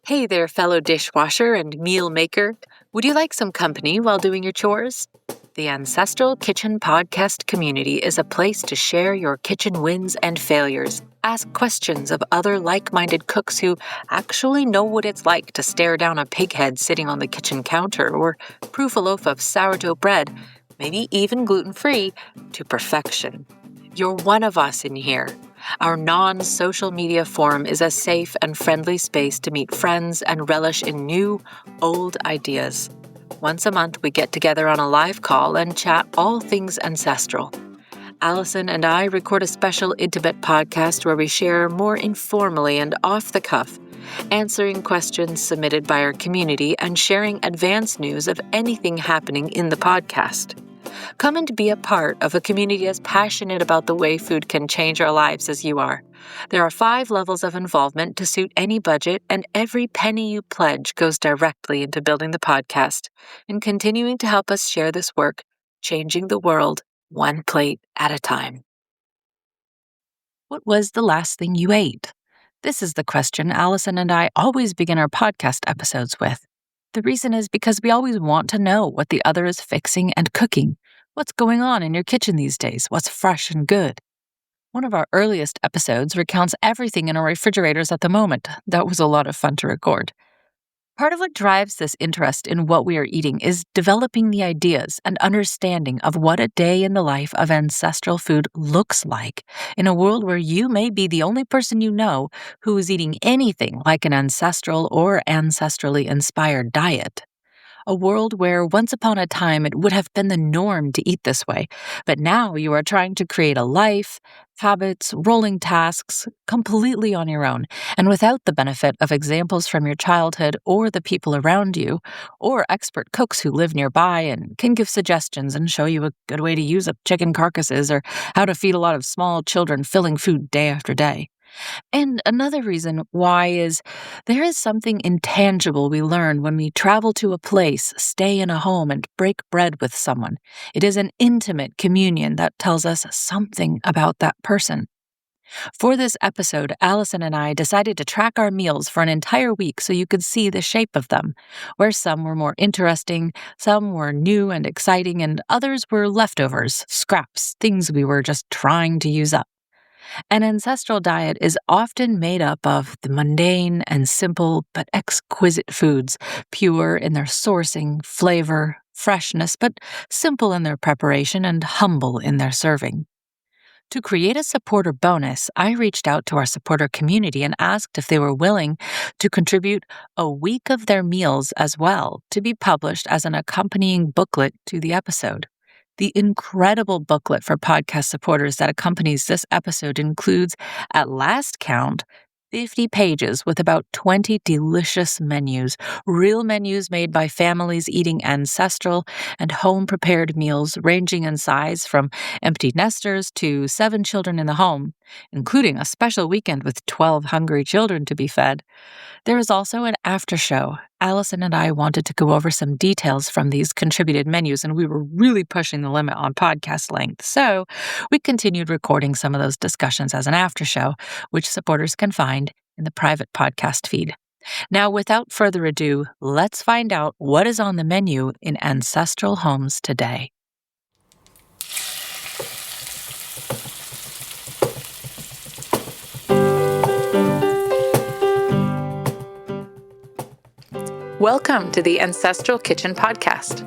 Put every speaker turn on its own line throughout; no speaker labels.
Hey there, fellow dishwasher and meal maker. Would you like some company while doing your chores? The Ancestral Kitchen Podcast community is a place to share your kitchen wins and failures, ask questions of other like-minded cooks who actually know what it's like to stare down a pig head sitting on the kitchen counter or proof a loaf of sourdough bread, maybe even gluten-free, to perfection. You're one of us in here. Our non-social media forum is a safe and friendly space to meet friends and relish in new, old ideas. Once a month, we get together on a live call and chat all things ancestral. Allison and I record a special intimate podcast where we share more informally and off the cuff, answering questions submitted by our community and sharing advance news of anything happening in the podcast. Come and be a part of a community as passionate about the way food can change our lives as you are. There are 5 levels of involvement to suit any budget, and every penny you pledge goes directly into building the podcast and continuing to help us share this work, changing the world one plate at a time. What was the last thing you ate? This is the question Allison and I always begin our podcast episodes with. The reason is because we always want to know what the other is fixing and cooking. What's going on in your kitchen these days? What's fresh and good? One of our earliest episodes recounts everything in our refrigerators at the moment. That was a lot of fun to record. Part of what drives this interest in what we are eating is developing the ideas and understanding of what a day in the life of ancestral food looks like in a world where you may be the only person you know who is eating anything like an ancestral or ancestrally inspired diet. A world where once upon a time it would have been the norm to eat this way, but now you are trying to create a life, habits, rolling tasks completely on your own, and without the benefit of examples from your childhood or the people around you, or expert cooks who live nearby and can give suggestions and show you a good way to use up chicken carcasses or how to feed a lot of small children filling food day after day. And another reason why is there is something intangible we learn when we travel to a place, stay in a home, and break bread with someone. It is an intimate communion that tells us something about that person. For this episode, Allison and I decided to track our meals for an entire week so you could see the shape of them, where some were more interesting, some were new and exciting, and others were leftovers, scraps, things we were just trying to use up. An ancestral diet is often made up of the mundane and simple but exquisite foods, pure in their sourcing, flavor, freshness, but simple in their preparation and humble in their serving. To create a supporter bonus, I reached out to our supporter community and asked if they were willing to contribute a week of their meals as well to be published as an accompanying booklet to the episode. The incredible booklet for podcast supporters that accompanies this episode includes, at last count, 50 pages with about 20 delicious menus, real menus made by families eating ancestral and home-prepared meals ranging in size from empty nesters to 7 children in the home, including a special weekend with 12 hungry children to be fed. There is also an after show. Allison and I wanted to go over some details from these contributed menus, and we were really pushing the limit on podcast length. So we continued recording some of those discussions as an after show, which supporters can find in the private podcast feed. Now, without further ado, let's find out what is on the menu in ancestral homes today. Welcome to the Ancestral Kitchen Podcast.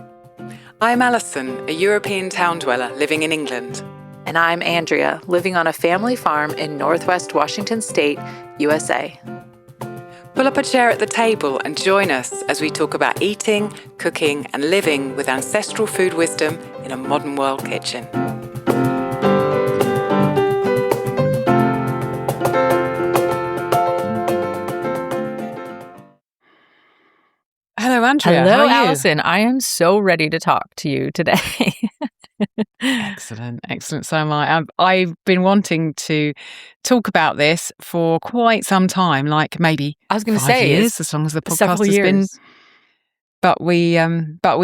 I'm Alison, a European town dweller living in England.
And I'm Andrea, living on a family farm in Northwest Washington State, USA.
Pull up a chair at the table and join us as we talk about eating, cooking, and living with ancestral food wisdom in a modern world kitchen. Hello, Andrea.
Hello,
how are you?
Allison. I am so ready to talk to you today.
Excellent. So am I. I've been wanting to talk about this for quite some time, like maybe
I was going to
5
say
years, as long as the podcast
several
has
years.
been. But we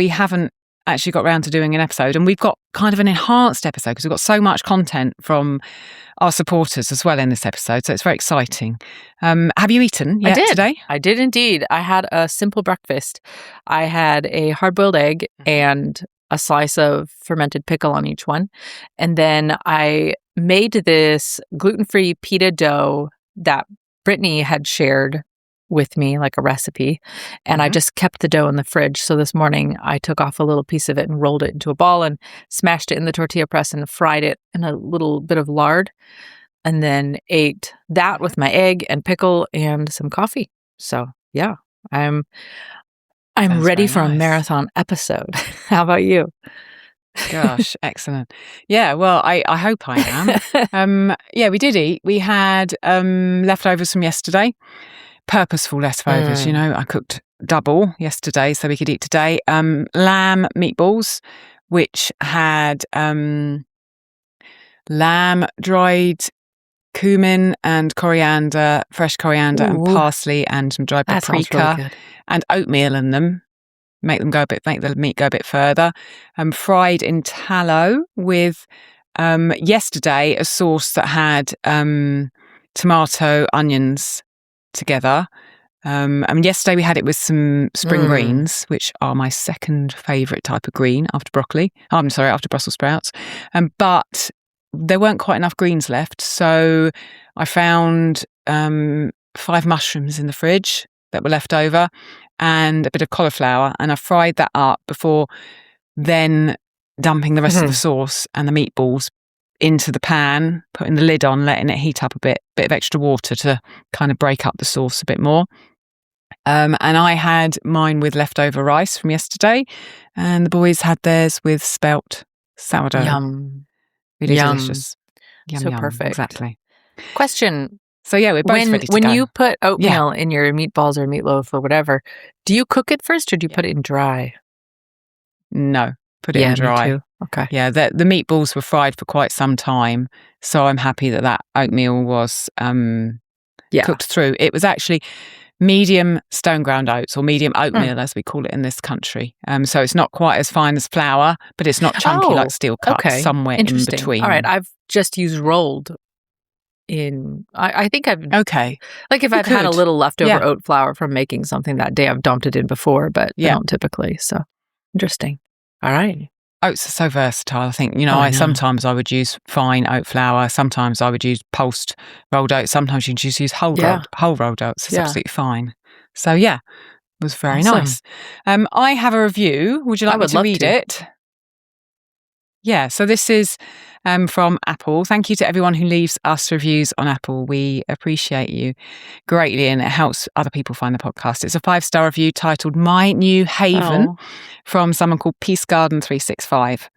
haven't
actually got around to doing an episode, and we've got kind of an enhanced episode because we've got so much content from our supporters as well in this episode. So it's very exciting. Have you eaten yet today?
I did indeed. I had a simple breakfast. I had a hard-boiled egg and a slice of fermented pickle on each one. And then I made this gluten-free pita dough that Brittany had shared with me, like a recipe. And I just kept the dough in the fridge. So this morning I took off a little piece of it and rolled it into a ball and smashed it in the tortilla press and fried it in a little bit of lard. And then ate that with my egg and pickle and some coffee. So yeah, I'm ready for a marathon episode. How about you?
Gosh, excellent. Yeah, well, I hope I am. Yeah, we did eat. We had leftovers from yesterday. Purposeful leftovers, I cooked double yesterday so we could eat today. Lamb meatballs, which had lamb, dried cumin and coriander, fresh coriander and parsley and some dried paprika really and oatmeal in them. Make the meat go a bit further. Fried in tallow with yesterday a sauce that had tomato, onions together. And yesterday we had it with some spring greens, which are my second favourite type of green after broccoli. After Brussels sprouts. But there weren't quite enough greens left, so I found 5 mushrooms in the fridge that were left over and a bit of cauliflower, and I fried that up before then dumping the rest of the sauce and the meatballs into the pan, putting the lid on, letting it heat up a bit of extra water to kind of break up the sauce a bit more. And I had mine with leftover rice from yesterday, and the boys had theirs with spelt sourdough.
Yum.
Really delicious. Yum,
so
yum.
Perfect.
Exactly.
Question.
So yeah, we're both ready to go.
When you put oatmeal in your meatballs or meatloaf or whatever, do you cook it first or do you put it in dry?
No, put it in dry.
Me too. Okay.
Yeah, the meatballs were fried for quite some time, so I'm happy that oatmeal was cooked through. It was actually medium stone ground oats, or medium oatmeal as we call it in this country. So it's not quite as fine as flour, but it's not chunky like steel cut. Somewhere in between.
All right, I've just used rolled. I think I've like if I've had a little leftover oat flour from making something that day, I've dumped it in before, but I don't typically. So interesting. All right.
Oats are so versatile. I think, sometimes I would use fine oat flour. Sometimes I would use pulsed rolled oats. Sometimes you can just use whole rolled oats. It's absolutely fine. So yeah, it was very nice. I have a review. Would you like me to read it? Yeah, so this is from Apple. Thank you to everyone who leaves us reviews on Apple. We appreciate you greatly, and it helps other people find the podcast. It's a 5-star review titled My New Haven from someone called Peace Garden 365.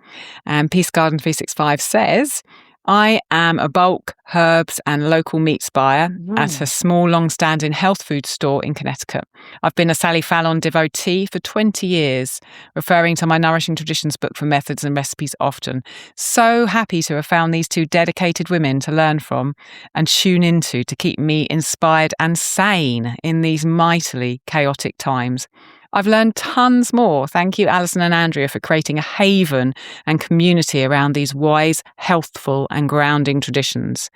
And Peace Garden 365 says, I am a bulk, herbs and local meats buyer at a small, long-standing health food store in Connecticut. I've been a Sally Fallon devotee for 20 years, referring to my Nourishing Traditions book for methods and recipes often. So happy to have found these 2 dedicated women to learn from and tune into to keep me inspired and sane in these mightily chaotic times. I've learned tons more. Thank you, Alison and Andrea, for creating a haven and community around these wise, healthful and grounding traditions.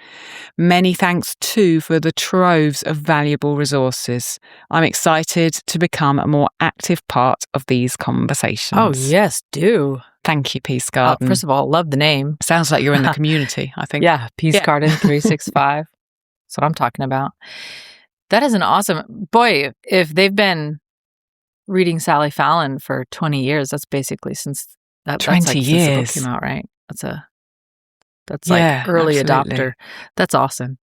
Many thanks too for the troves of valuable resources. I'm excited to become a more active part of these conversations.
Oh, yes, do.
Thank you, Peace Garden.
First of all, love the name.
Sounds like you're in the community, I think.
Yeah, Peace Garden 365. That's what I'm talking about. That is an awesome... Boy, if they've been reading Sally Fallon for 20 years, that's basically since that
20 years
since the book came out, right? That's like early adopter. That's awesome.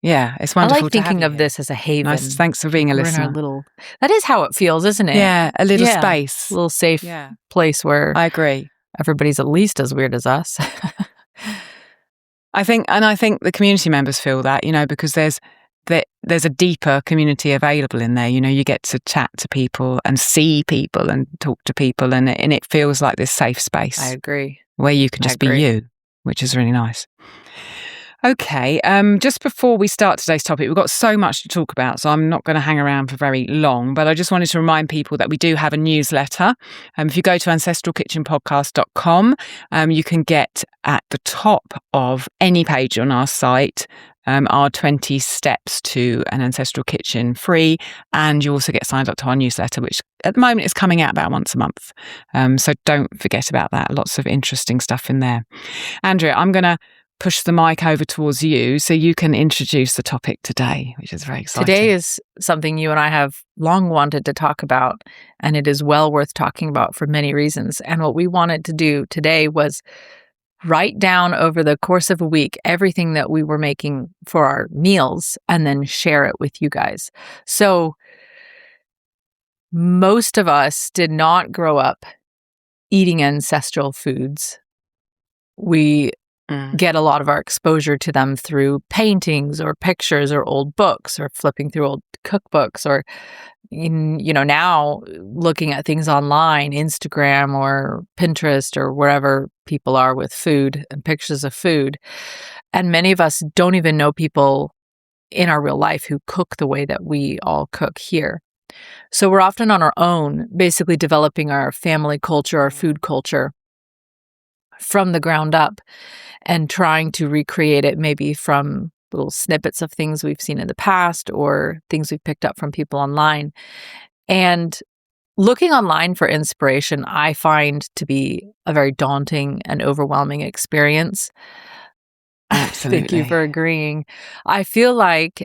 Yeah, it's wonderful.
I like thinking of this as a haven.
Nice. Thanks for being a listener.
That is how it feels, isn't it?
Yeah, a little space,
a little safe place where
I agree.
Everybody's at least as weird as us.
I think the community members feel that, because there's a deeper community available in there. You get to chat to people and see people and talk to people, and it feels like this safe space.
I agree.
Where you can just be you, which is really nice. Okay, just before we start today's topic, we've got so much to talk about, so I'm not going to hang around for very long, but I just wanted to remind people that we do have a newsletter. If you go to ancestralkitchenpodcast.com, you can get at the top of any page on our site our 20 steps to an ancestral kitchen free, and you also get signed up to our newsletter, which at the moment is coming out about once a month. So don't forget about that. Lots of interesting stuff in there. Andrea, I'm going to push the mic over towards you so you can introduce the topic today, which is very exciting.
Today is something you and I have long wanted to talk about, and it is well worth talking about for many reasons. And what we wanted to do today was write down over the course of a week everything that we were making for our meals and then share it with you guys. So most of us did not grow up eating ancestral foods. We get a lot of our exposure to them through paintings or pictures or old books or flipping through old cookbooks or, now looking at things online, Instagram or Pinterest or wherever people are with food and pictures of food. And many of us don't even know people in our real life who cook the way that we all cook here. So we're often on our own, basically developing our family culture, our food culture from the ground up and trying to recreate it maybe from little snippets of things we've seen in the past or things we've picked up from people online. And looking online for inspiration, I find to be a very daunting and overwhelming experience.
Absolutely.
Thank you for agreeing. I feel like,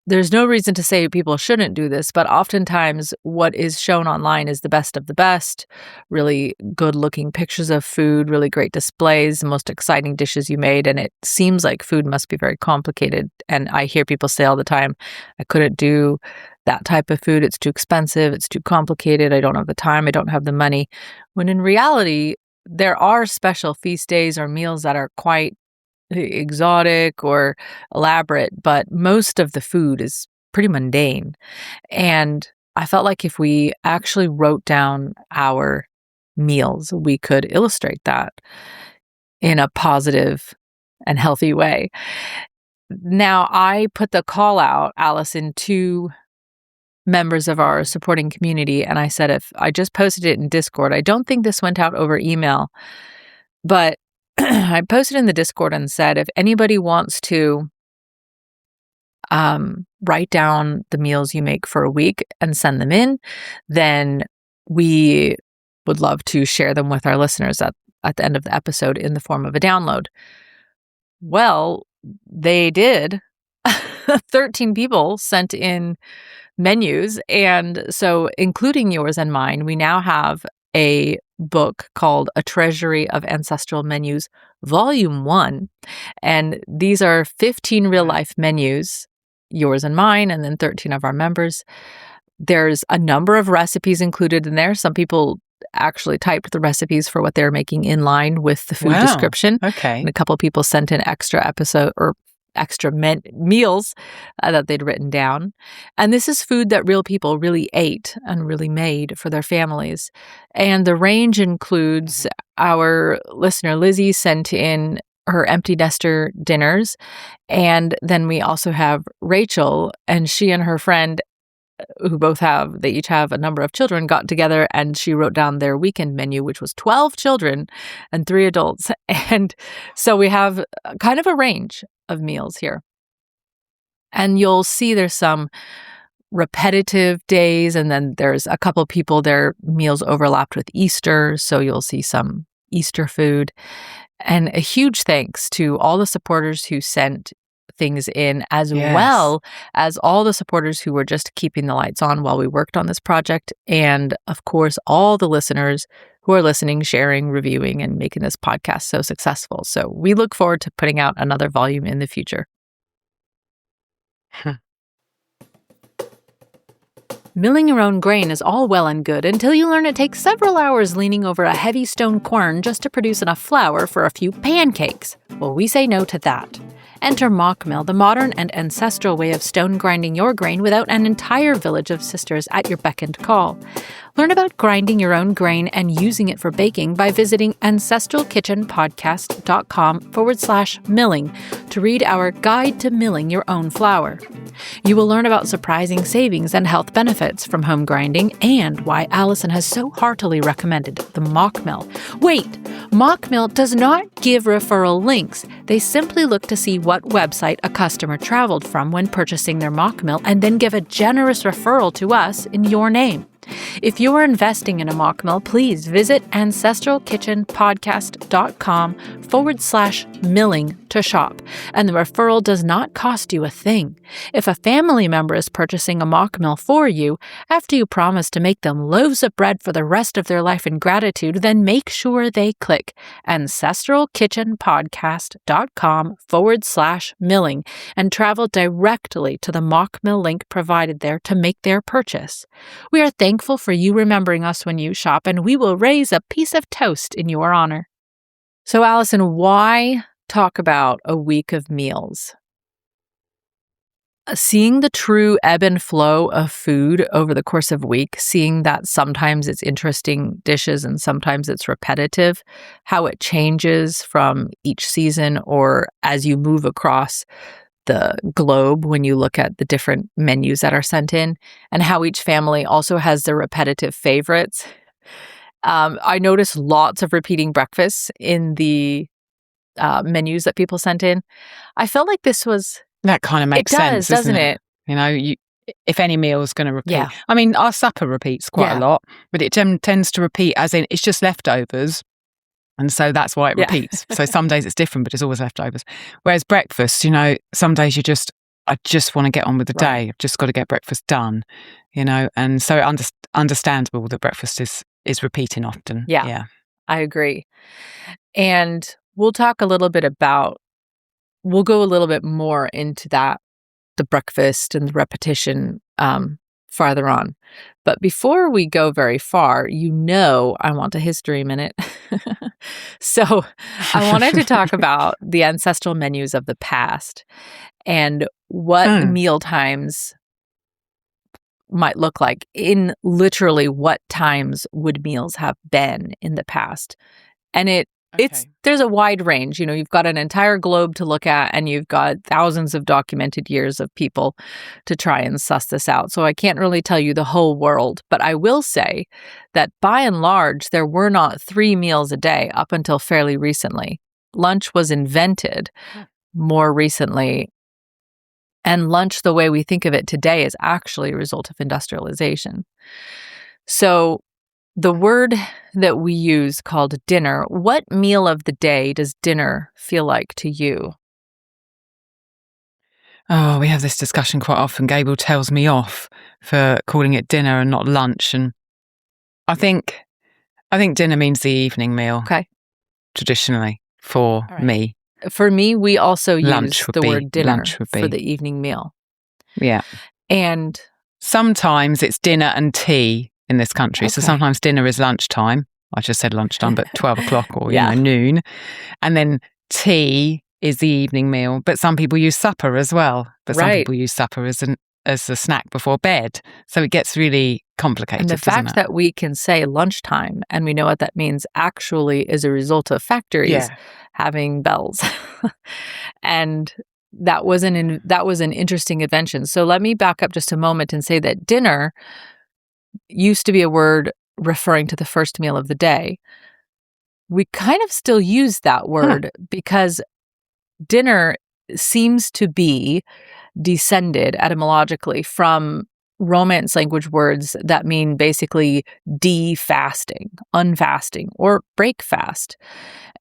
there's no reason to say people shouldn't do this, but oftentimes what is shown online is the best of the best, really good looking pictures of food, really great displays, the most exciting dishes you made. And it seems like food must be very complicated. And I hear people say all the time, I couldn't do that type of food. It's too expensive. It's too complicated. I don't have the time. I don't have the money. When in reality, there are special feast days or meals that are quite exotic or elaborate, but most of the food is pretty mundane. And I felt like if we actually wrote down our meals, we could illustrate that in a positive and healthy way. Now, I put the call out, Allison, to members of our supporting community, and I said, if I just posted it in Discord, I don't think this went out over email, but I posted in the Discord and said, if anybody wants to write down the meals you make for a week and send them in, then we would love to share them with our listeners at the end of the episode in the form of a download. Well, they did. 13 people sent in menus. And so, including yours and mine, we now have a book called A Treasury of Ancestral Menus, Volume 1. And these are 15 real-life menus, yours and mine, and then 13 of our members. There's a number of recipes included in there. Some people actually typed the recipes for what they're making in line with the food description.
Okay.
And a couple of people sent in extra meals that they'd written down. And this is food that real people really ate and really made for their families. And the range includes our listener Lizzie sent in her empty nester dinners. And then we also have Rachel, and she and her friend, who they each have a number of children, got together and she wrote down their weekend menu, which was 12 children and 3 adults. And so we have kind of a range of meals here. And you'll see there's some repetitive days, and then there's a couple people, their meals overlapped with Easter, so you'll see some Easter food. And a huge thanks to all the supporters who sent things in, as well as all the supporters who were just keeping the lights on while we worked on this project. And of course, all the listeners who are listening, sharing, reviewing, and making this podcast so successful. So we look forward to putting out another volume in the future. Milling your own grain is all well and good until you learn it takes several hours leaning over a heavy stone quern just to produce enough flour for a few pancakes. Well, we say no to that. Enter Mock Mill, the modern and ancestral way of stone grinding your grain without an entire village of sisters at your beck and call. Learn about grinding your own grain and using it for baking by visiting ancestralkitchenpodcast.com/milling to read our Guide to Milling Your Own Flour. You will learn about surprising savings and health benefits from home grinding and why Allison has so heartily recommended the mock mill. Wait, mock mill does not give referral links. They simply look to see what website a customer traveled from when purchasing their mock mill and then give a generous referral to us in your name. If you are investing in a mock mill, please visit ancestralkitchenpodcast.com/milling to shop, and the referral does not cost you a thing. If a family member is purchasing a mock mill for you, after you promise to make them loaves of bread for the rest of their life in gratitude, then make sure they click ancestralkitchenpodcast.com/milling and travel directly to the mock mill link provided there to make their purchase. We are thankful for you remembering us when you shop, and we will raise a piece of toast in your honor. So, Allison, why talk about a week of meals? Seeing the true ebb and flow of food over the course of a week, seeing that sometimes it's interesting dishes and sometimes it's repetitive, how it changes from each season or as you move across the globe when you look at the different menus that are sent in, and how each family also has their repetitive favorites. I noticed lots of repeating breakfasts in the menus that people sent in. I felt like this was...
That kind of makes sense,
doesn't it?
You know, if any meal is going to repeat.
Yeah.
I mean, our supper repeats quite a lot, but it tends to repeat as in it's just leftovers. And so that's why it repeats. So some days it's different, but it's always leftovers. Whereas breakfast, you know, some days I just want to get on with the day. I've just got to get breakfast done, you know. And so understandable that breakfast is repeating often.
Yeah, I agree. And we'll go a little bit more into that, the breakfast and the repetition farther on. But before we go very far, I want a history minute. So I wanted to talk about the ancestral menus of the past and what meal times might look like. In literally what times would meals have been in the past. And there's a wide range. You know, you've got an entire globe to look at, and you've got thousands of documented years of people to try and suss this out. So I can't really tell you the whole world, but I will say that by and large, there were not 3 meals a day up until fairly recently. Lunch was invented more recently, and lunch, the way we think of it today, is actually a result of industrialization. So the word that we use called dinner, what meal of the day does dinner feel like to you?
Oh, we have this discussion quite often. Gable tells me off for calling it dinner and not lunch. And I think dinner means the evening meal.
Okay.
Traditionally for me.
For me, we also use the word dinner for the evening meal.
Yeah.
And
sometimes it's dinner and tea in this country. Okay. So sometimes dinner is lunchtime. I just said lunchtime, but 12 o'clock or noon. And then tea is the evening meal. But some people use supper as well. But some people use supper as a snack before bed. So it gets really complicated.
And the fact that we can say lunchtime and we know what that means actually is a result of factories having bells. And that was an interesting invention. So let me back up just a moment and say that dinner used to be a word referring to the first meal of the day. We kind of still use that word because dinner seems to be descended etymologically from Romance language words that mean basically de-fasting, unfasting, or break fast.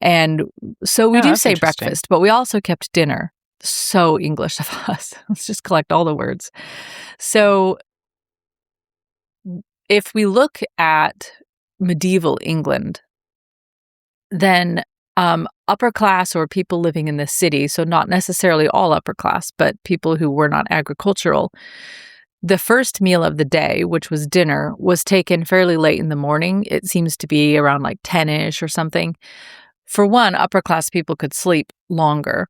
And so we do say breakfast, but we also kept dinner. So English of us. Let's just collect all the words. So if we look at medieval England, then upper class or people living in the city, so not necessarily all upper class, but people who were not agricultural, the first meal of the day, which was dinner, was taken fairly late in the morning. It seems to be around like 10-ish or something. For one, upper class people could sleep longer,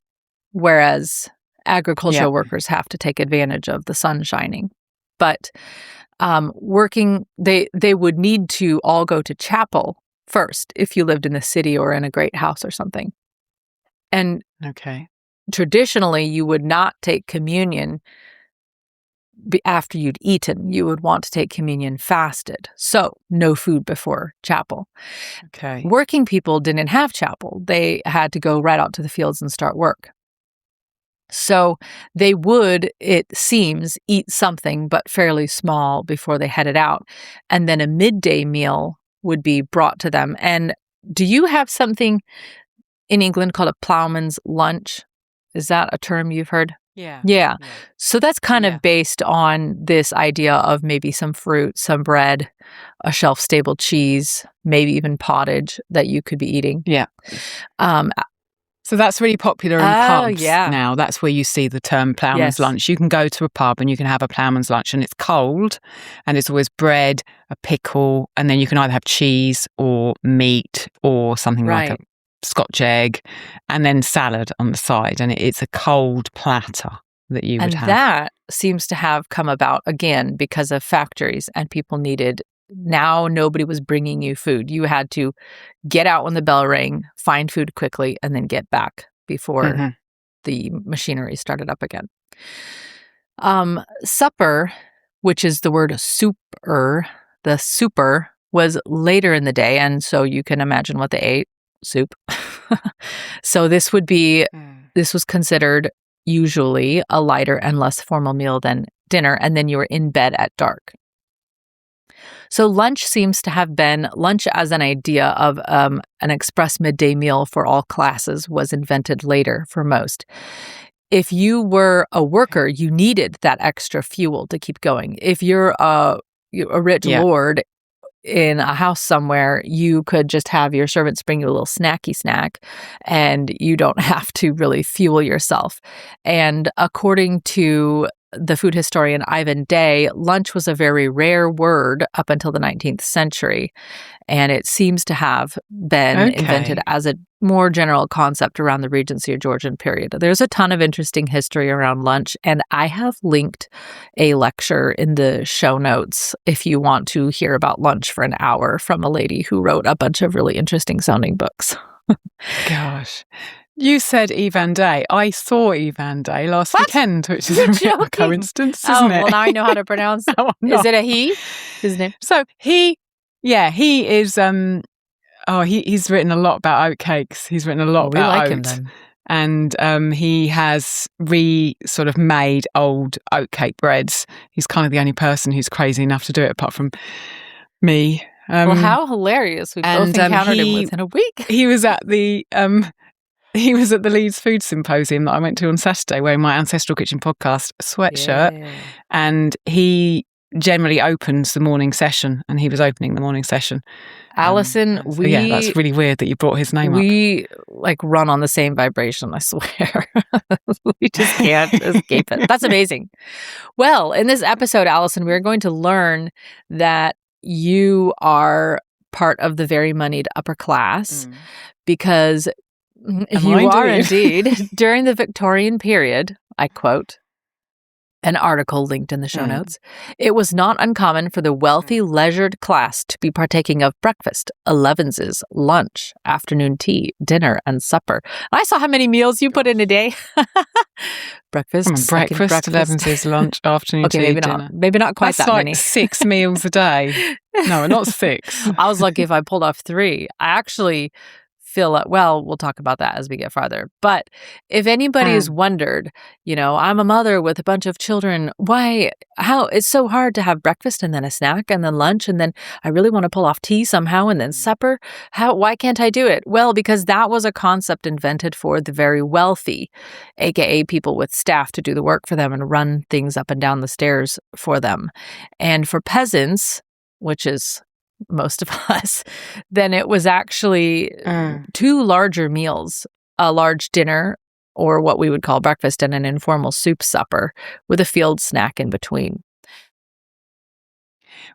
whereas agricultural workers have to take advantage of the sun shining. But working, they would need to all go to chapel first if you lived in the city or in a great house or something. And traditionally, you would not take communion after you'd eaten. You would want to take communion fasted. So no food before chapel. Working people didn't have chapel. They had to go right out to the fields and start work. So they would, it seems, eat something, but fairly small before they headed out. And then a midday meal would be brought to them. And do you have something in England called a ploughman's lunch? Is that a term you've heard? Yeah. So that's kind of based on this idea of maybe some fruit, some bread, a shelf-stable cheese, maybe even pottage that you could be eating.
So that's really popular in pubs now. That's where you see the term ploughman's lunch. You can go to a pub and you can have a ploughman's lunch, and it's cold, and it's always bread, a pickle, and then you can either have cheese or meat or something like a Scotch egg, and then salad on the side. And it's a cold platter that you would have.
And that seems to have come about, again, because of factories, and people needed... Now nobody was bringing you food. You had to get out when the bell rang, find food quickly, and then get back before the machinery started up again. Supper, which is the word super, the super was later in the day, and so you can imagine what they ate. Soup. So this was considered usually a lighter and less formal meal than dinner, and then you were in bed at dark. So lunch seems to have been, lunch as an idea of an express midday meal for all classes was invented later for most. If you were a worker, you needed that extra fuel to keep going. If you're a rich lord in a house somewhere, you could just have your servants bring you a little snacky snack, and you don't have to really fuel yourself. And according to the food historian Ivan Day, lunch was a very rare word up until the 19th century, and it seems to have been invented as a more general concept around the Regency or Georgian period. There's a ton of interesting history around lunch, and I have linked a lecture in the show notes if you want to hear about lunch for an hour from a lady who wrote a bunch of really interesting sounding books.
Gosh. You said Ivan Day. I saw Ivan Day last weekend, which is a bit of a coincidence, isn't it?
Well, now I know how to pronounce it. Is it a he? His name?
So he is, he's written a lot about oatcakes. He's written a lot about oat. Him then. And he has sort of made old oatcake breads. He's kind of the only person who's crazy enough to do it apart from me.
Well, how hilarious. We both encountered him within a week.
He was at the... He was at the Leeds Food Symposium that I went to on Saturday wearing my Ancestral Kitchen podcast sweatshirt. And he generally opens the morning session, and he was opening the morning session.
Alison,
that's really weird that you brought his name up.
We run on the same vibration, I swear. We just can't escape it. That's amazing. Well, in this episode, Alison, we're going to learn that you are part of the very moneyed upper class because... You are indeed. During the Victorian period, I quote an article linked in the show notes, it was not uncommon for the wealthy leisured class to be partaking of breakfast, elevenses, lunch, afternoon tea, dinner, and supper. I saw how many meals you put in a day. Breakfast,
elevenses, lunch, afternoon tea, dinner.
Maybe not quite
That's
that many.
6 meals a day. No, not 6.
I was lucky if I pulled off 3. I actually... we'll talk about that as we get farther. But if anybody has wondered, I'm a mother with a bunch of children, how it's so hard to have breakfast and then a snack and then lunch and then I really want to pull off tea somehow and then supper. Why can't I do it? Well, because that was a concept invented for the very wealthy, aka people with staff to do the work for them and run things up and down the stairs for them. And for peasants, which is most of us, then it was actually 2 larger meals, a large dinner or what we would call breakfast and an informal soup supper with a field snack in between.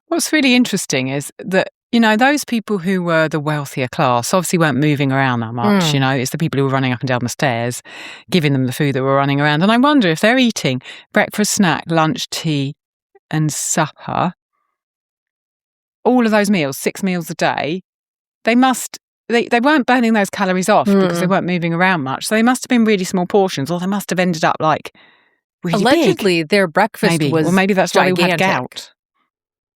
What's really interesting is that, those people who were the wealthier class obviously weren't moving around that much. It's the people who were running up and down the stairs, giving them the food that were running around. And I wonder if they're eating breakfast, snack, lunch, tea and supper all of those meals, 6 meals a day, they weren't burning those calories off because they weren't moving around much. So they must have been really small portions, or they must have ended up like really
allegedly
big.
Their breakfast was
or maybe that's
gigantic.
why they had gout.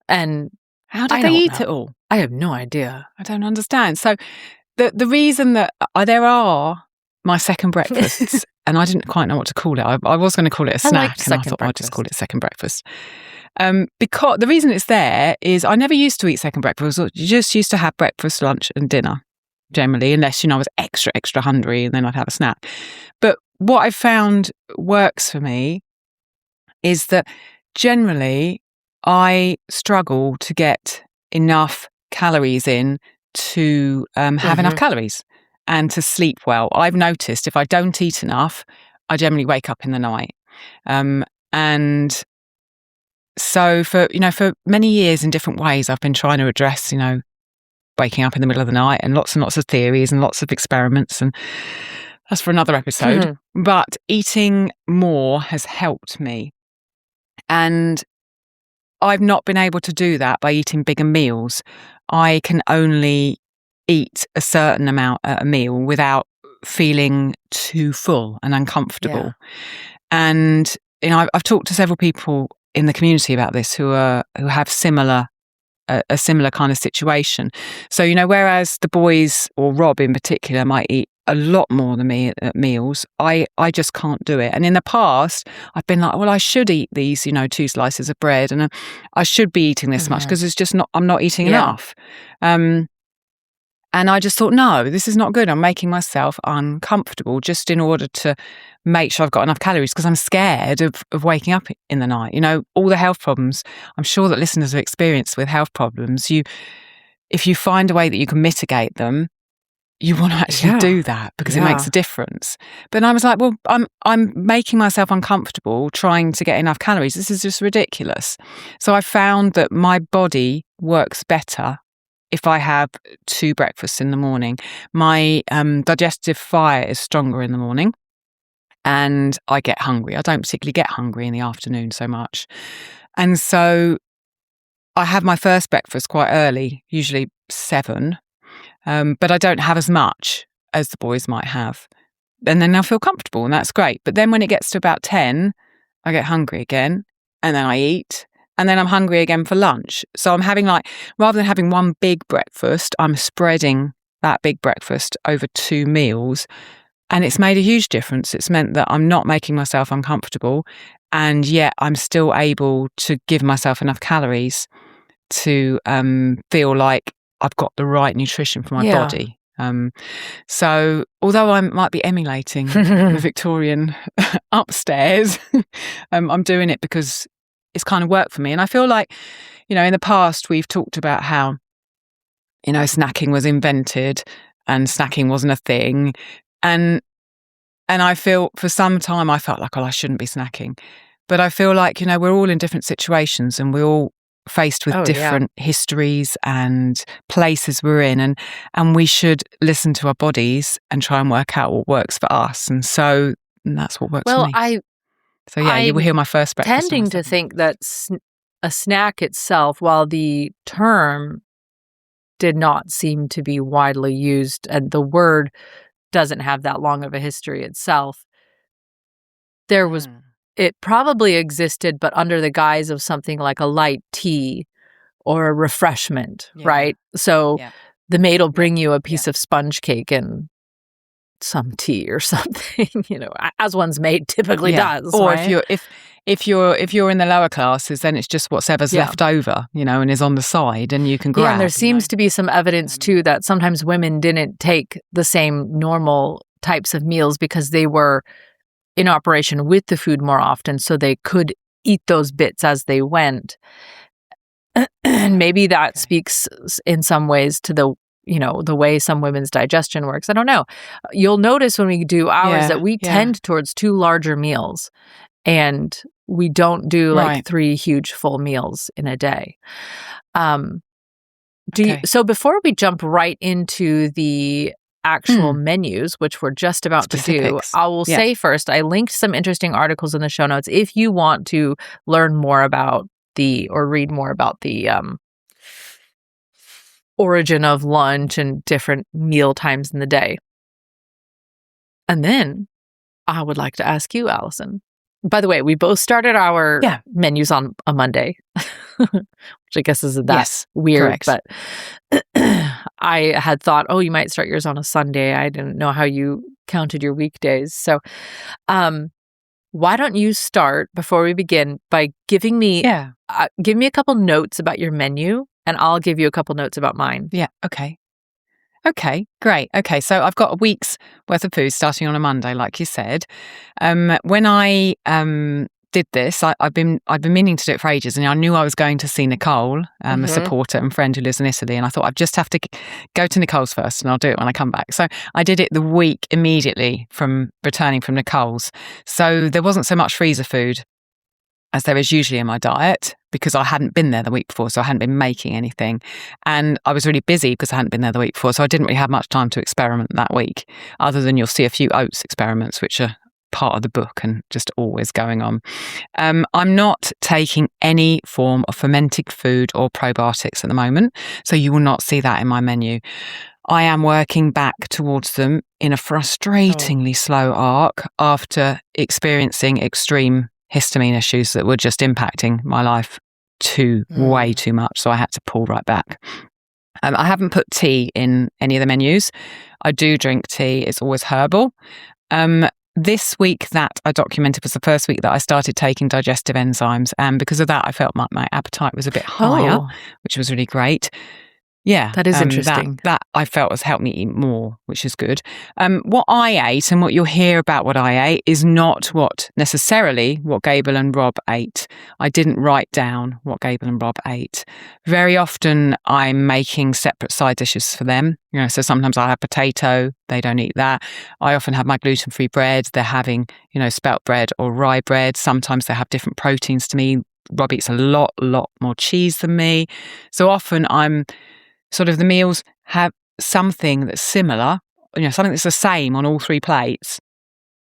And
how did they eat it all?
I have no idea.
I don't understand. So the reason that there are my second breakfasts, and I didn't quite know what to call it. I was going to call it a snack, and I thought I'd just call it second breakfast. Because the reason it's there is I never used to eat second breakfast. You just used to have breakfast, lunch, and dinner generally, unless I was extra hungry, and then I'd have a snack. But what I've found works for me is that generally I struggle to get enough calories in to have enough calories and to sleep well. I've noticed if I don't eat enough, I generally wake up in the night. And so for many years in different ways, I've been trying to address, waking up in the middle of the night, and lots of theories and lots of experiments. And that's for another episode. But eating more has helped me. And I've not been able to do that by eating bigger meals. I can only eat a certain amount at a meal without feeling too full and uncomfortable. And I've talked to several people in the community about this who have a similar kind of situation. So whereas the boys, or Rob in particular, might eat a lot more than me at meals, I just can't do it. And in the past, I've been like, well, I should eat these 2 slices of bread, and I should be eating this much because it's just I'm not eating enough. And I just thought, no, this is not good. I'm making myself uncomfortable just in order to make sure I've got enough calories, because I'm scared of waking up in the night. All the health problems, I'm sure that listeners have experienced with health problems. If you find a way that you can mitigate them, you want to actually do that because it makes a difference. But I was like, well, I'm making myself uncomfortable trying to get enough calories. This is just ridiculous. So I found that my body works better if I have 2 breakfasts in the morning. My digestive fire is stronger in the morning, and I get hungry. I don't particularly get hungry in the afternoon so much. And so I have my first breakfast quite early, usually 7, but I don't have as much as the boys might have. And then I feel comfortable, and that's great. But then when it gets to about 10, I get hungry again, and then I eat. And then I'm hungry again for lunch. So I'm having rather than having one big breakfast, I'm spreading that big breakfast over 2 meals. And it's made a huge difference. It's meant that I'm not making myself uncomfortable, and yet I'm still able to give myself enough calories to feel like I've got the right nutrition for my body. So although I might be emulating the Victorian upstairs, I'm doing it because it's kind of worked for me. And I feel like, in the past we've talked about how, snacking was invented and snacking wasn't a thing. And I feel for some time I felt like, I shouldn't be snacking. But I feel like, we're all in different situations, and we're all faced with different histories and places we're in. And we should listen to our bodies and try and work out what works for us. And so that's what works for me. So you will hear my first breakfast.
Tending to think that a snack itself, while the term did not seem to be widely used, and the word doesn't have that long of a history itself, it probably existed, but under the guise of something like a light tea or a refreshment, right? So the maid will bring you a piece of sponge cake and some tea or something, as one's maid typically does.
Or
right?
if you're in the lower classes, then it's just whatever's left over, and is on the side, and you can grab.
Yeah, and there seems to be some evidence too that sometimes women didn't take the same normal types of meals because they were in operation with the food more often, so they could eat those bits as they went. And maybe that speaks in some ways to the way some women's digestion works. I don't know. You'll notice when we do ours that we tend towards 2 larger meals, and we don't do 3 huge full meals in a day. So before we jump right into the actual menus, which we're just about to do, I will say first, I linked some interesting articles in the show notes if you want to learn more about or read more about the origin of lunch and different meal times in the day. And then I would like to ask you, Allison. By the way, we both started our menus on a Monday, which I guess isn't that weird,
correct.
But I had thought, oh, you might start yours on a Sunday. I didn't know how you counted your weekdays. So why don't you start, before we begin, by giving me give me a couple notes about your menu, and I'll give you a couple notes about mine.
Yeah, okay. Okay, great. Okay, so I've got a week's worth of food starting on a Monday, like you said. When I did this, I've been meaning to do it for ages, and I knew I was going to see Nicole, a supporter and friend who lives in Italy, and I thought I'd just have to go to Nicole's first, and I'll do it when I come back. So I did it the week immediately from returning from Nicole's. So there wasn't so much freezer food as there is usually in my diet, because I hadn't been there the week before, so I hadn't been making anything. And I was really busy because I hadn't been there the week before, so I didn't really have much time to experiment that week, other than you'll see a few oats experiments, which are part of the book and just always going on. I'm not taking any form of fermented food or probiotics at the moment, so you will not see that in my menu. I am working back towards them in a frustratingly slow arc after experiencing extreme histamine issues that were just impacting my life way too much. So I had to pull right back. I haven't put tea in any of the menus. I do drink tea. It's always herbal. This week that I documented was the first week that I started taking digestive enzymes. And because of that, I felt my appetite was a bit higher, which was really great. Yeah.
That is interesting.
That I felt has helped me eat more, which is good. What I ate and what you'll hear about what I ate is not what Gable and Rob ate. I didn't write down what Gable and Rob ate. Very often I'm making separate side dishes for them. So sometimes I'll have potato, they don't eat that. I often have my gluten-free bread. They're having, spelt bread or rye bread. Sometimes they have different proteins to me. Rob eats a lot more cheese than me. So often I'm sort of, the meals have something that's similar, something that's the same on all three plates,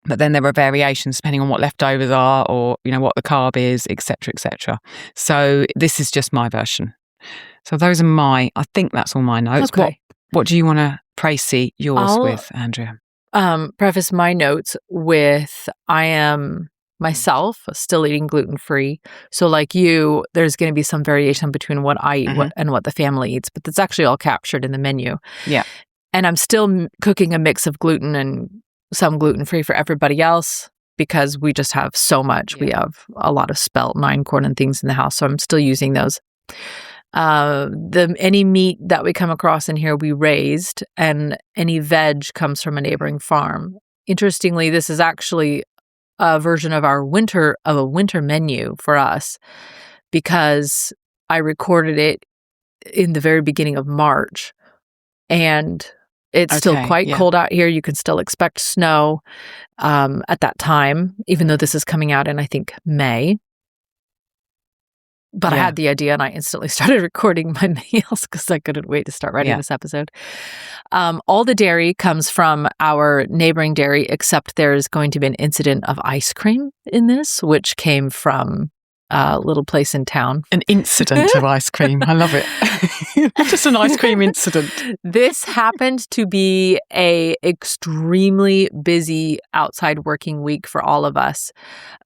but then there are variations depending on what leftovers are or, what the carb is, etc., etc. So this is just my version. So those are I think that's all my notes.
Okay.
What do you want to précis yours with, Andrea?
Preface my notes with, I am myself still eating gluten-free. So like you, there's going to be some variation between what I eat and what the family eats, but that's actually all captured in the menu.
Yeah.
And I'm still cooking a mix of gluten and some gluten-free for everybody else, because we just have so much. Yeah. We have a lot of spelt and einkorn and things in the house, so I'm still using those. Any meat that we come across in here, we raised, and any veg comes from a neighboring farm. Interestingly, this is actually a version of a winter menu for us, because I recorded it in the very beginning of March, and it's still quite cold out here. You can still expect snow at that time, even though this is coming out in, I think, May. But I had the idea, and I instantly started recording my meals because I couldn't wait to start writing this episode. All the dairy comes from our neighboring dairy, except there's going to be an incident of ice cream in this, which came from a little place in town.
An incident of ice cream. I love it. Just an ice cream incident.
This happened to be a extremely busy outside working week for all of us.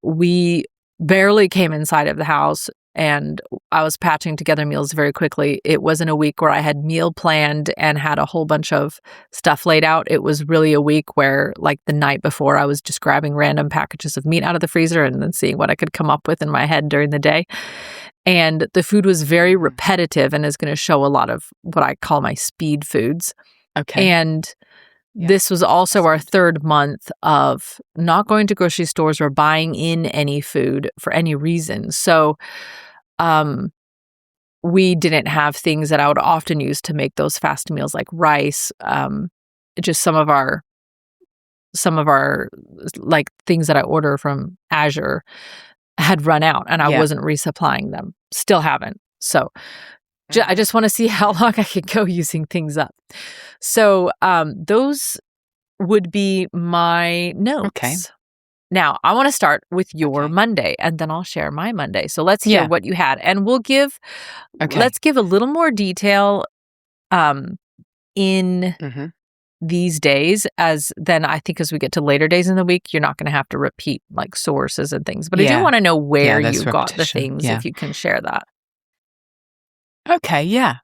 We barely came inside of the house, and I was patching together meals very quickly. It wasn't a week where I had meal planned and had a whole bunch of stuff laid out. It was really a week where, like the night before, I was just grabbing random packages of meat out of the freezer and then seeing what I could come up with in my head during the day. And the food was very repetitive and is going to show a lot of what I call my speed foods.
Okay.
And this was also our third month of not going to grocery stores or buying in any food for any reason. So we didn't have things that I would often use to make those fast meals, like rice, just some of our like things that I order from Azure had run out, and I wasn't resupplying them. Still haven't. So I just want to see how long I can go using things up. So those would be my notes.
Okay.
Now, I want to start with your Monday, and then I'll share my Monday. So let's hear what you had. And we'll let's give a little more detail in these days, as then I think as we get to later days in the week, you're not going to have to repeat like sources and things. But I do want to know where you got the things, if you can share that.
Okay, yeah.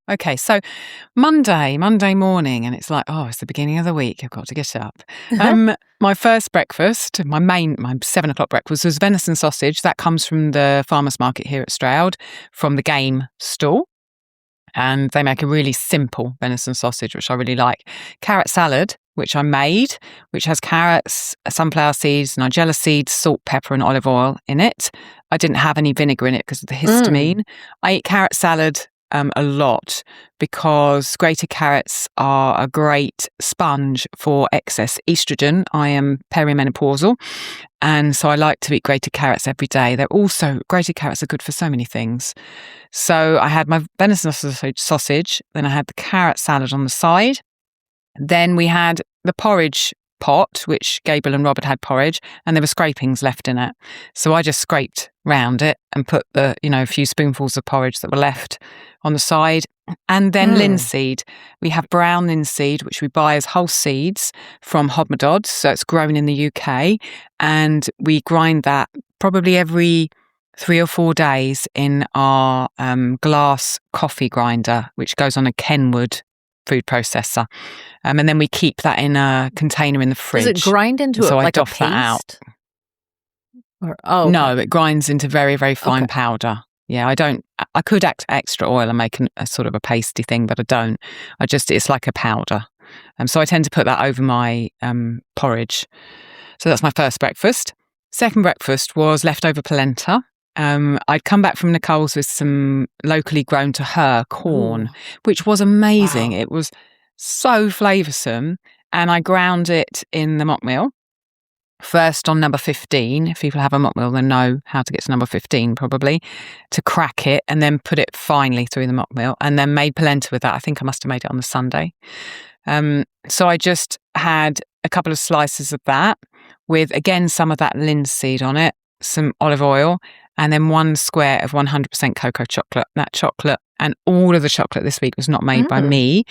Okay, so Monday morning, and it's like, it's the beginning of the week. I've got to get up. My first breakfast, my 7 o'clock breakfast was venison sausage. That comes from the farmer's market here at Stroud, from the game stall. And they make a really simple venison sausage, which I really like. Carrot salad, which I made, which has carrots, sunflower seeds, nigella seeds, salt, pepper, and olive oil in it. I didn't have any vinegar in it because of the histamine. I eat carrot salad a lot because grated carrots are a great sponge for excess estrogen. I am perimenopausal, and so I like to eat grated carrots every day. Grated carrots are good for so many things. So I had my venison sausage, then I had the carrot salad on the side. Then we had the porridge pot, which Gable and Robert had porridge, and there were scrapings left in it. So I just scraped round it and put a few spoonfuls of porridge that were left on the side. And then linseed. We have brown linseed, which we buy as whole seeds from Hodmedods. So it's grown in the UK. And we grind that probably every 3 or 4 days in our glass coffee grinder, which goes on a Kenwood food processor. And then we keep that in a container in the fridge.
Does it grind into
so
like
I
a paste?
That out.
Okay.
No, it grinds into very, very fine powder. Yeah, I could add extra oil and make a sort of a pasty thing, but I don't. It's like a powder. So I tend to put that over my porridge. So that's my first breakfast. Second breakfast was leftover polenta. I'd come back from Nicole's with some locally grown to her corn, which was amazing. Wow. It was so flavoursome. And I ground it in the mock mill. First on number 15, if people have a mock mill, they know how to get to number 15 probably, to crack it and then put it finely through the mock mill, and then made polenta with that. I think I must have made it on the Sunday. So I just had a couple of slices of that with, again, some of that linseed on it, some olive oil, and then 1 square of 100% cocoa chocolate. That chocolate and all of the chocolate this week was not made by me,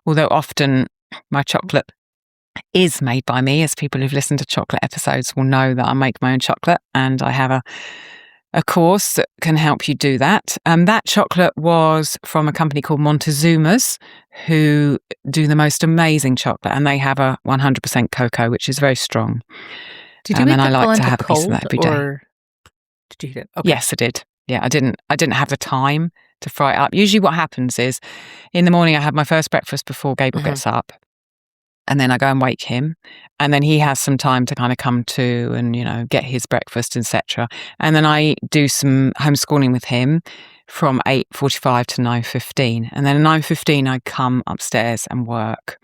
although often my chocolate is made by me, as people who've listened to chocolate episodes will know that I make my own chocolate, and I have a course that can help you do that. That chocolate was from a company called Montezuma's, who do the most amazing chocolate, and they have a 100% cocoa, which is very strong.
Did you eat
and
the
I like to have
cold,
a piece of that every day.
Or did you eat it? Okay.
Yes, I did. Yeah, I didn't have the time to fry it up. Usually what happens is in the morning I have my first breakfast before Gable gets up. And then I go and wake him, and then he has some time to kind of come to and, get his breakfast, etc. And then I do some homeschooling with him from 8:45 to 9:15. And then at 9:15, I come upstairs and work.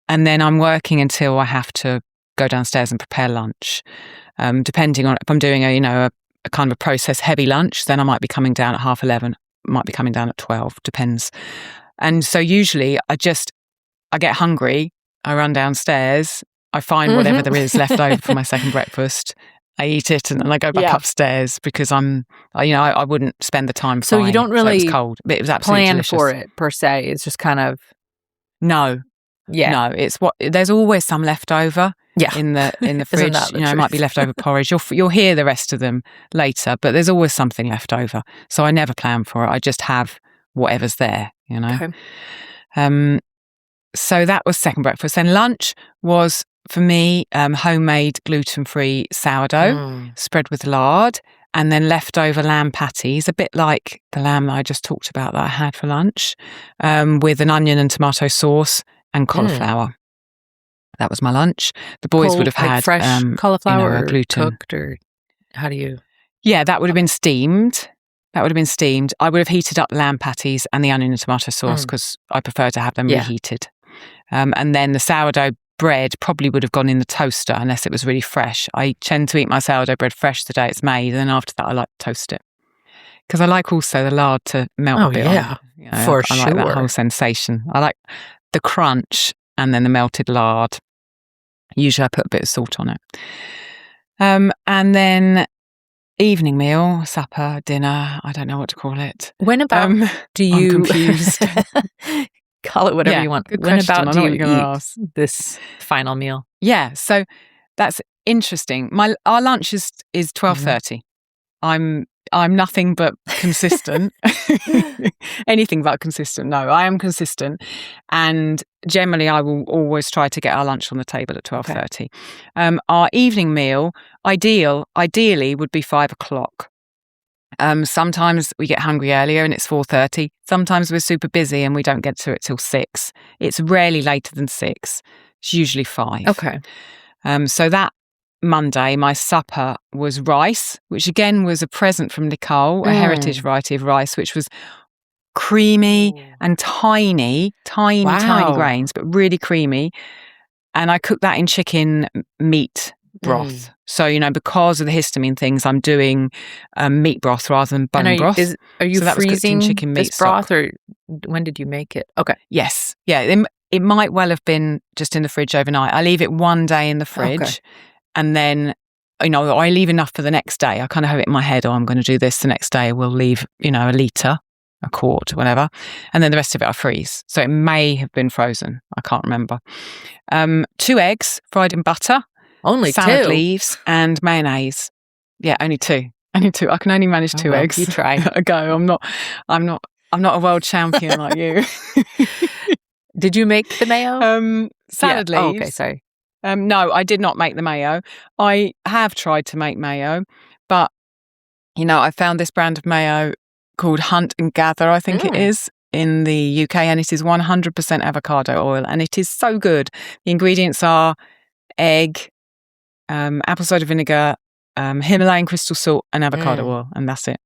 And then I'm working until I have to go downstairs and prepare lunch. Depending on if I'm doing a kind of a process heavy lunch, then I might be coming down at 11:30, might be coming down at 12, depends. And so usually I get hungry. I run downstairs, I find whatever there is left over for my second breakfast, I eat it, and then I go back upstairs because I wouldn't spend the time frying.
So you don't really
it was cold, but it was absolutely
plan
delicious.
for it per se. It's just kind of
no. It's there's always some left over. Yeah. in the fridge. It might be leftover porridge. You'll hear the rest of them later, but there's always something left over. So I never plan for it. I just have whatever's there. Okay. So that was second breakfast. Then lunch was, for me, homemade gluten-free sourdough spread with lard, and then leftover lamb patties, a bit like the lamb that I just talked about that I had for lunch, with an onion and tomato sauce and cauliflower. That was my lunch. The boys would have had
fresh cauliflower, or
gluten.
cooked, or how do you?
Yeah, that would have been steamed. I would have heated up the lamb patties and the onion and tomato sauce because I prefer to have them reheated. And then the sourdough bread probably would have gone in the toaster unless it was really fresh. I tend to eat my sourdough bread fresh the day it's made, and then after that I like to toast it. Because I like also the lard to melt a bit on it.
For
I like that whole sensation. I like the crunch and then the melted lard. Usually I put a bit of salt on it. And then evening meal, supper, dinner, I don't know what to call it.
When about do you...
I'm confused.
Call it whatever you want.
Good
When
question.
about
I know
do
what
you
you're
eat
gonna ask.
this final meal?
Yeah, so that's interesting. Our lunch is 12:30. I'm nothing but consistent. Anything but consistent. No, I am consistent. And generally I will always try to get our lunch on the table at 12:30. Our evening meal, ideally would be 5:00. Sometimes we get hungry earlier and it's 4:30. Sometimes we're super busy and we don't get to it till 6. It's rarely later than 6. It's usually 5.
Okay.
So that Monday, my supper was rice, which again was a present from Nicole, a heritage variety of rice, which was creamy and tiny grains, but really creamy. And I cooked that in chicken meat broth. So, because of the histamine things, I'm doing meat broth rather than bone broth.
Are you
so
freezing
chicken meat
this broth, or when did you make it? Okay.
Yes. Yeah. It might well have been just in the fridge overnight. I leave it one day in the fridge and then, I leave enough for the next day. I kind of have it in my head, I'm going to do this the next day. We'll leave, a litre, a quart, whatever. And then the rest of it I freeze. So it may have been frozen. I can't remember. 2 eggs fried in butter.
Only
salad
2?
leaves and mayonnaise. Yeah, only 2. I can only manage 2 eggs.
You try.
A go. I'm not a world champion like you.
Did you make the mayo?
Salad leaves.
Oh, okay, sorry.
No, I did not make the mayo. I have tried to make mayo, but I found this brand of mayo called Hunt and Gather, I think it is, in the UK, and it is 100% avocado oil, and it is so good. The ingredients are egg, apple cider vinegar, Himalayan crystal salt, and avocado oil, and that's it.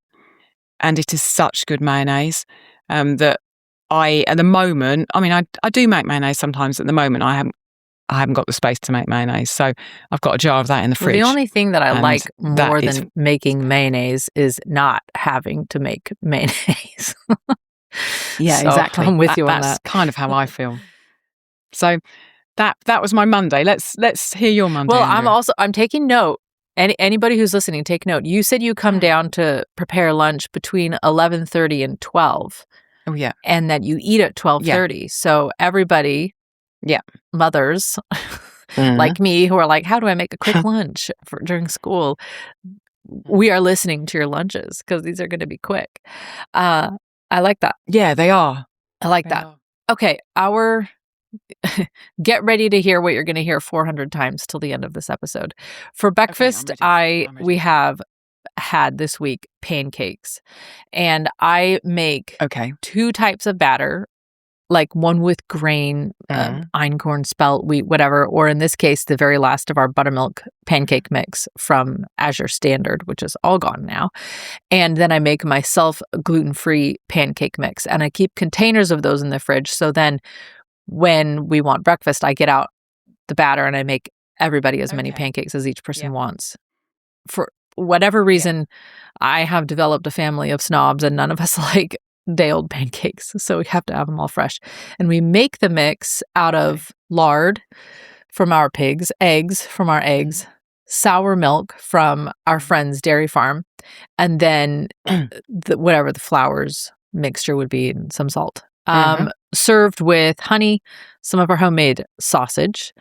And it is such good mayonnaise that at the moment, I do make mayonnaise sometimes. At the moment, I haven't got the space to make mayonnaise, so I've got a jar of that in the fridge.
The only thing that I like more than making mayonnaise is not having to make mayonnaise.
Yeah,
so
exactly.
I'm with you on that.
That's kind of how I feel. So that was my Monday. Let's hear your Monday.
Well,
Andrea.
I'm taking note. Anybody who's listening, take note. You said you come down to prepare lunch between 11:30 and 12.
Oh yeah,
and that you eat at 12:30. Yeah. So everybody, mothers like me who are like, how do I make a quick lunch during school? We are listening to your lunches because these are going to be quick. I like that.
Yeah, they are.
I like that. Okay, get ready to hear what you're going to hear 400 times till the end of this episode. For breakfast, we have had this week pancakes, and I make 2 types of batter, like one with grain, einkorn, spelt, wheat, whatever, or in this case, the very last of our buttermilk pancake mix from Azure Standard, which is all gone now. And then I make myself a gluten-free pancake mix, and I keep containers of those in the fridge. So then when we want breakfast, I get out the batter and I make everybody as many pancakes as each person wants. For whatever reason, I have developed a family of snobs and none of us like day-old pancakes. So we have to have them all fresh. And we make the mix out of lard from our pigs, eggs from our eggs, sour milk from our friend's dairy farm, and then whatever the flours mixture would be and some salt. Served with honey, some of our homemade sausage,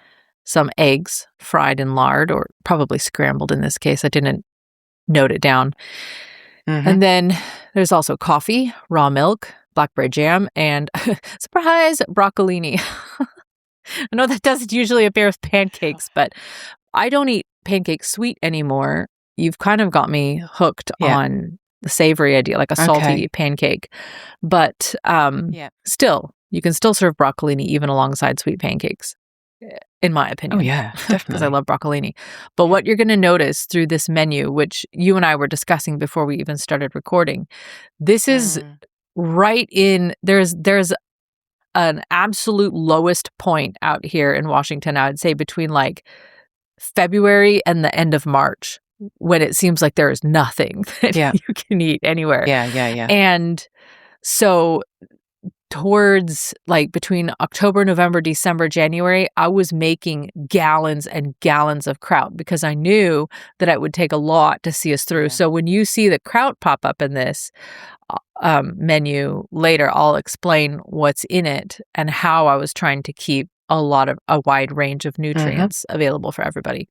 some eggs fried in lard, or probably scrambled in this case. I didn't note it down. And then there's also coffee, raw milk, blackberry jam, and surprise, broccolini. I know that doesn't usually appear with pancakes, but I don't eat pancakes sweet anymore. You've kind of got me hooked on the savory idea, like a salty pancake. But still, you can still serve broccolini even alongside sweet pancakes, in my opinion.
Oh, yeah, definitely.
Because I love broccolini. But what you're going to notice through this menu, which you and I were discussing before we even started recording, this is right in, there's an absolute lowest point out here in Washington, I would say between like February and the end of March, when it seems like there is nothing that you can eat anywhere.
Yeah.
And so towards like between October, November, December, January, I was making gallons and gallons of kraut because I knew that it would take a lot to see us through. Yeah. So when you see the kraut pop up in this menu later, I'll explain what's in it and how I was trying to keep a wide range of nutrients available for everybody.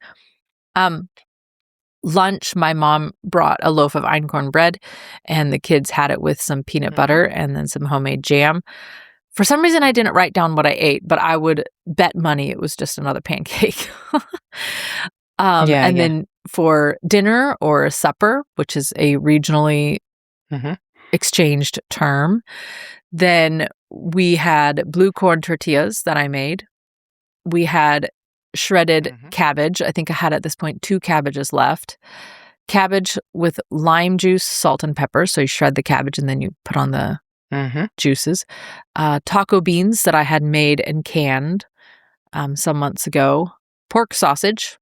Lunch, my mom brought a loaf of einkorn bread, and the kids had it with some peanut butter and then some homemade jam. For some reason, I didn't write down what I ate, but I would bet money it was just another pancake. Then for dinner or supper, which is a regionally exchanged term, then we had blue corn tortillas that I made. We had shredded cabbage. I think I had at this point 2 cabbages left. Cabbage with lime juice, salt, and pepper. So you shred the cabbage and then you put on the juices. Taco beans that I had made and canned some months ago. Pork sausage.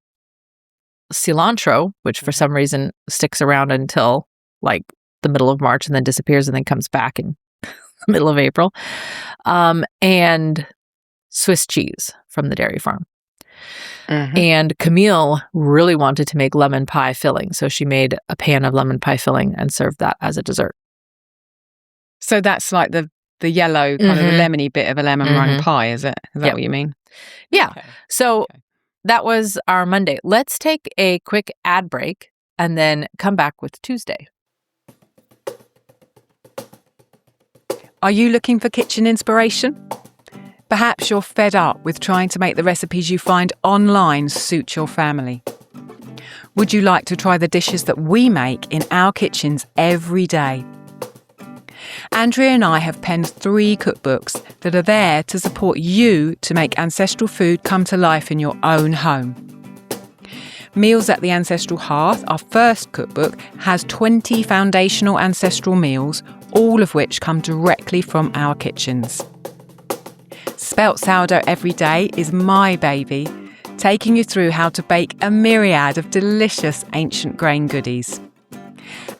Cilantro, which for some reason sticks around until like the middle of March and then disappears and then comes back in the middle of April. And Swiss cheese from the dairy farm. And Camille really wanted to make lemon pie filling, so she made a pan of lemon pie filling and served that as a dessert.
So that's like the yellow, kind of the lemony bit of a lemon meringue pie, is it? Is that what you mean?
Yeah. Okay. So that was our Monday. Let's take a quick ad break and then come back with Tuesday.
Are you looking for kitchen inspiration? Perhaps you're fed up with trying to make the recipes you find online suit your family. Would you like to try the dishes that we make in our kitchens every day? Andrea and I have penned 3 cookbooks that are there to support you to make ancestral food come to life in your own home. Meals at the Ancestral Hearth, our first cookbook, has 20 foundational ancestral meals, all of which come directly from our kitchens. Spelt Sourdough Every Day is my baby, taking you through how to bake a myriad of delicious ancient grain goodies.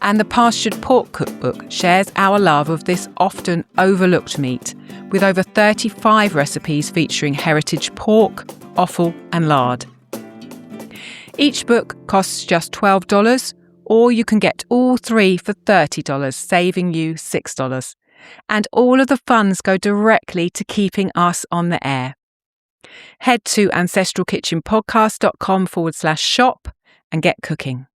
And the Pastured Pork Cookbook shares our love of this often overlooked meat, with over 35 recipes featuring heritage pork, offal and lard. Each book costs just $12, or you can get all 3 for $30, saving you $6. And all of the funds go directly to keeping us on the air. Head to ancestralkitchenpodcast.com/shop and get cooking.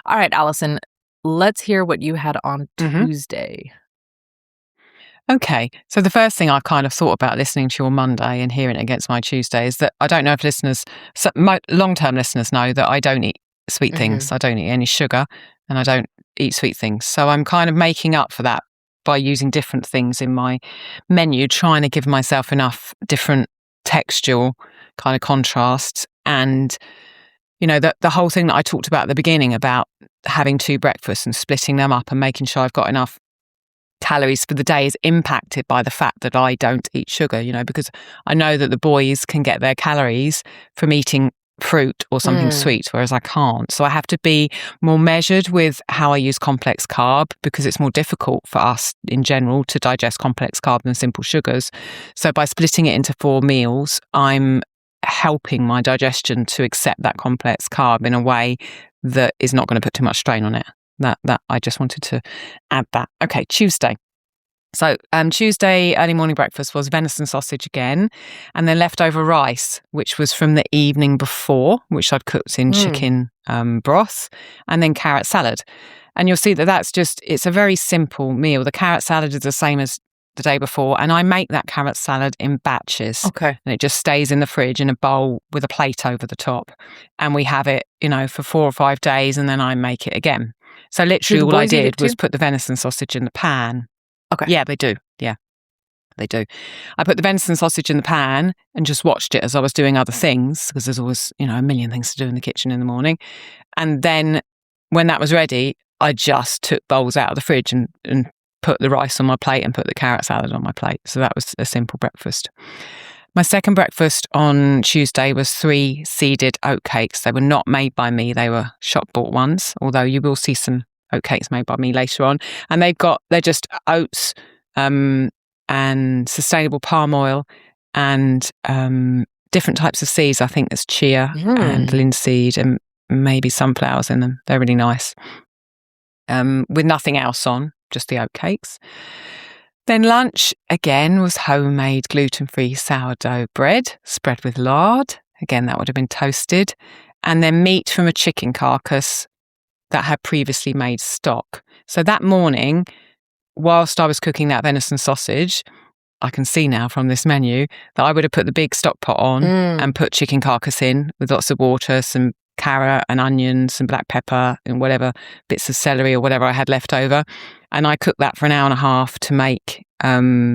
All right, Allison, let's hear what you had on Tuesday.
Okay, so the first thing I kind of thought about listening to your Monday and hearing it against my Tuesday is that I don't know if long-term listeners know that I don't eat sweet things. I don't eat any sugar and I don't eat sweet things. So I'm kind of making up for that by using different things in my menu, trying to give myself enough different textual kind of contrasts. And, you know, the whole thing that I talked about at the beginning about having 2 breakfasts and splitting them up and making sure I've got enough calories for the day is impacted by the fact that I don't eat sugar, you know, because I know that the boys can get their calories from eating fruit or something sweet, whereas I can't. So I have to be more measured with how I use complex carb because it's more difficult for us in general to digest complex carb than simple sugars. So by splitting it into 4 meals, I'm helping my digestion to accept that complex carb in a way that is not going to put too much strain on it. That I just wanted to add that. Okay, Tuesday. So Tuesday early morning breakfast was venison sausage again, and then leftover rice, which was from the evening before, which I'd cooked in chicken broth, and then carrot salad. And you'll see that it's a very simple meal. The carrot salad is the same as the day before, and I make that carrot salad in batches.
Okay.
And it just stays in the fridge in a bowl with a plate over the top. And we have it, you know, for 4 or 5 days, and then I make it again. So literally all I did was put the venison sausage in the pan.
Okay.
Yeah, they do. Yeah, they do. I put the venison sausage in the pan and just watched it as I was doing other things because there's always, you know, a million things to do in the kitchen in the morning. And then when that was ready, I just took bowls out of the fridge and put the rice on my plate and put the carrot salad on my plate. So that was a simple breakfast. My second breakfast on Tuesday was 3 seeded oat cakes. They were not made by me. They were shop bought ones, although you will see some oatcakes made by me later on. And they're just oats and sustainable palm oil and different types of seeds. I think there's chia and linseed and maybe sunflowers in them. They're really nice. With nothing else on, just the oatcakes. Then lunch, again, was homemade gluten-free sourdough bread, spread with lard. Again, that would have been toasted. And then meat from a chicken carcass that had previously made stock. So that morning, whilst I was cooking that venison sausage, I can see now from this menu that I would have put the big stock pot on and put chicken carcass in with lots of water, some carrot and onions, some black pepper and whatever bits of celery or whatever I had left over. And I cooked that for an hour and a half to make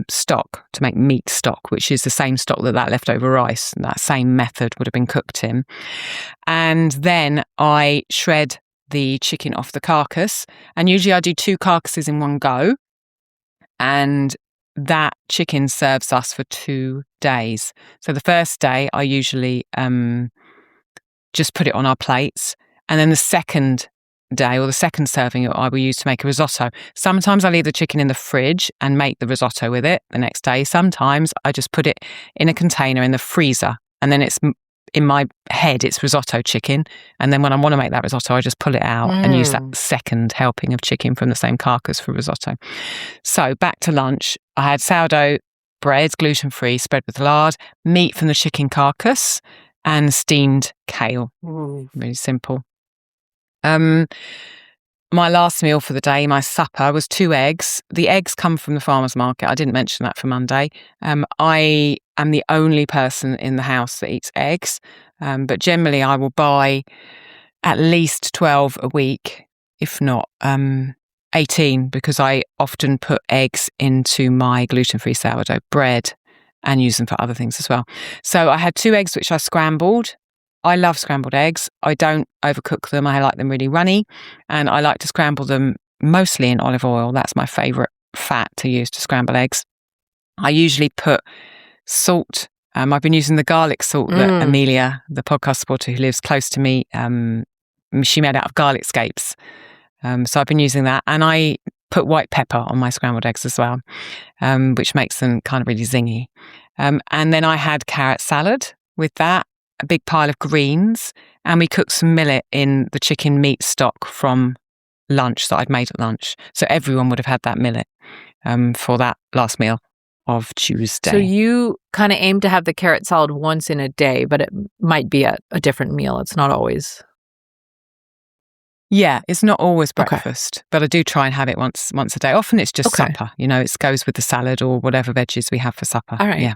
stock, to make meat stock, which is the same stock that leftover rice, that same method would have been cooked in. And then I shred the chicken off the carcass. And usually I do 2 carcasses in one go. And that chicken serves us for 2 days. So the first day I usually just put it on our plates. And then the second day or the second serving I will use to make a risotto. Sometimes I leave the chicken in the fridge and make the risotto with it the next day. Sometimes I just put it in a container in the freezer, and then it's in my head it's risotto chicken, and then when I want to make that risotto I just pull it out and use that second helping of chicken from the same carcass for risotto. So back to lunch, I had sourdough bread, gluten-free, spread with lard, meat from the chicken carcass and steamed kale. Really simple. My last meal for the day, my supper, was 2 eggs. The eggs come from the farmer's market. I didn't mention that for Monday. I am the only person in the house that eats eggs, but generally I will buy at least 12 a week, if not 18, because I often put eggs into my gluten-free sourdough bread and use them for other things as well. So I had 2 eggs which I scrambled. I love scrambled eggs. I don't overcook them. I like them really runny, and I like to scramble them mostly in olive oil. That's my favourite fat to use to scramble eggs. I usually put salt. I've been using the garlic salt that Amelia, the podcast supporter who lives close to me, she made out of garlic scapes. So I've been using that, and I put white pepper on my scrambled eggs as well, which makes them kind of really zingy. And then I had carrot salad with that, a big pile of greens, and we cooked some millet in the chicken meat stock from lunch that I'd made at lunch. So everyone would have had that millet for that last meal of Tuesday.
So you kind of aim to have the carrot salad once in a day, but it might be a different meal. It's not always.
Yeah, it's not always breakfast, but I do try and have it once a day. Often it's just supper. You know, it goes with the salad or whatever veggies we have for supper.
All right.
Yeah.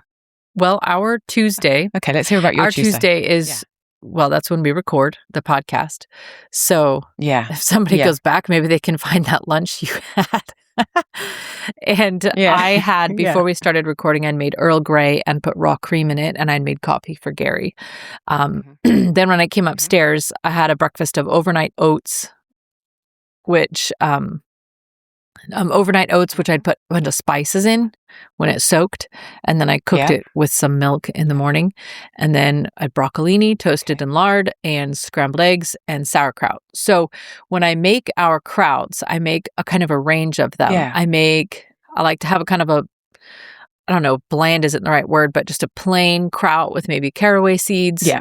Well, our Tuesday.
Okay, let's hear about your Tuesday.
Our Tuesday is, well, that's when we record the podcast. So if somebody goes back, maybe they can find that lunch you had. And I had, before we started recording, I made Earl Grey and put raw cream in it, and I made coffee for Gary. Then when I came upstairs, I had a breakfast of overnight oats, which I'd put a bunch of spices in when it soaked, and then I cooked it with some milk in the morning, and then I had broccolini toasted in lard and scrambled eggs and sauerkraut. So when I make our krauts, I make a kind of a range of them. I like to have a kind of I don't know, bland isn't the right word, but just a plain kraut with maybe caraway seeds.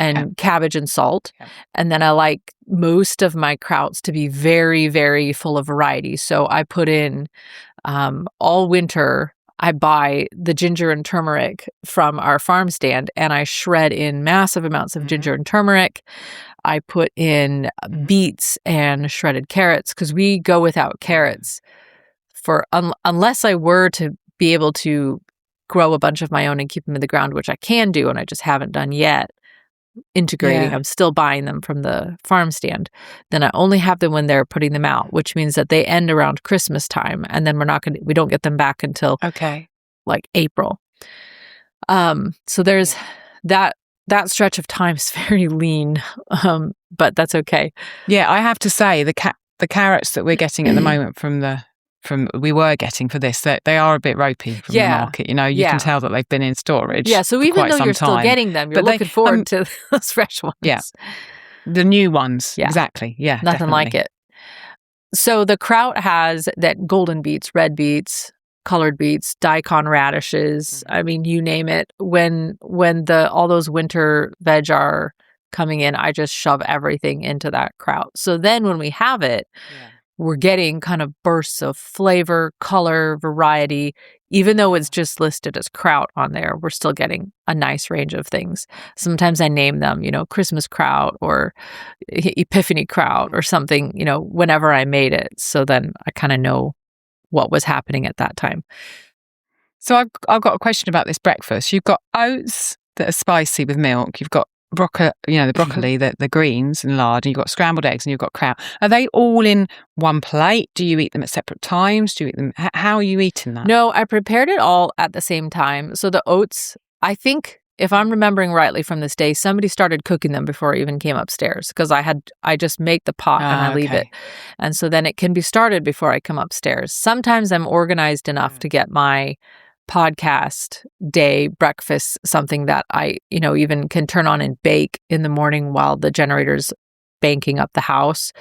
And cabbage and salt. And then I like most of my krauts to be very, very full of variety. So I put in all winter, I buy the ginger and turmeric from our farm stand, and I shred in massive amounts of ginger and turmeric. I put in beets and shredded carrots, because we go without carrots for unless I were to be able to grow a bunch of my own and keep them in the ground, which I can do, and I just haven't done yet. Integrating, I'm still buying them from the farm stand. Then I only have them when they're putting them out, which means that they end around Christmas time, and then we don't get them back until like April. So there's that stretch of time is very lean, but that's okay.
Yeah, I have to say the carrots that we're getting at the moment we were getting for this, that they are a bit ropey from the market. You know, you can tell that they've been in storage.
Yeah, so even though you're still getting them, you're looking forward to those fresh ones.
Yeah, the new ones. Yeah. Exactly. Yeah,
nothing like it. So the kraut has that golden beets, red beets, colored beets, daikon radishes. I mean, you name it. When all those winter veg are coming in, I just shove everything into that kraut. So then when we have it, we're getting kind of bursts of flavor, color, variety. Even though it's just listed as kraut on there, we're still getting a nice range of things. Sometimes I name them, Christmas kraut or Epiphany kraut or something, whenever I made it. So then I kind of know what was happening at that time.
So I've got a question about this breakfast. You've got oats that are spicy with milk. You've got broccoli, the broccoli, the greens and lard, and you've got scrambled eggs, and you've got kraut. Are they all in one plate? Do you eat them at separate times? Do you eat them? How are you eating that?
No, I prepared it all at the same time. So the oats, I think, if I'm remembering rightly from this day, somebody started cooking them before I even came upstairs, because I just make the pot and I leave it. And so then it can be started before I come upstairs. Sometimes I'm organized enough to get my podcast day breakfast, something that I, even can turn on and bake in the morning while the generator's banking up the house.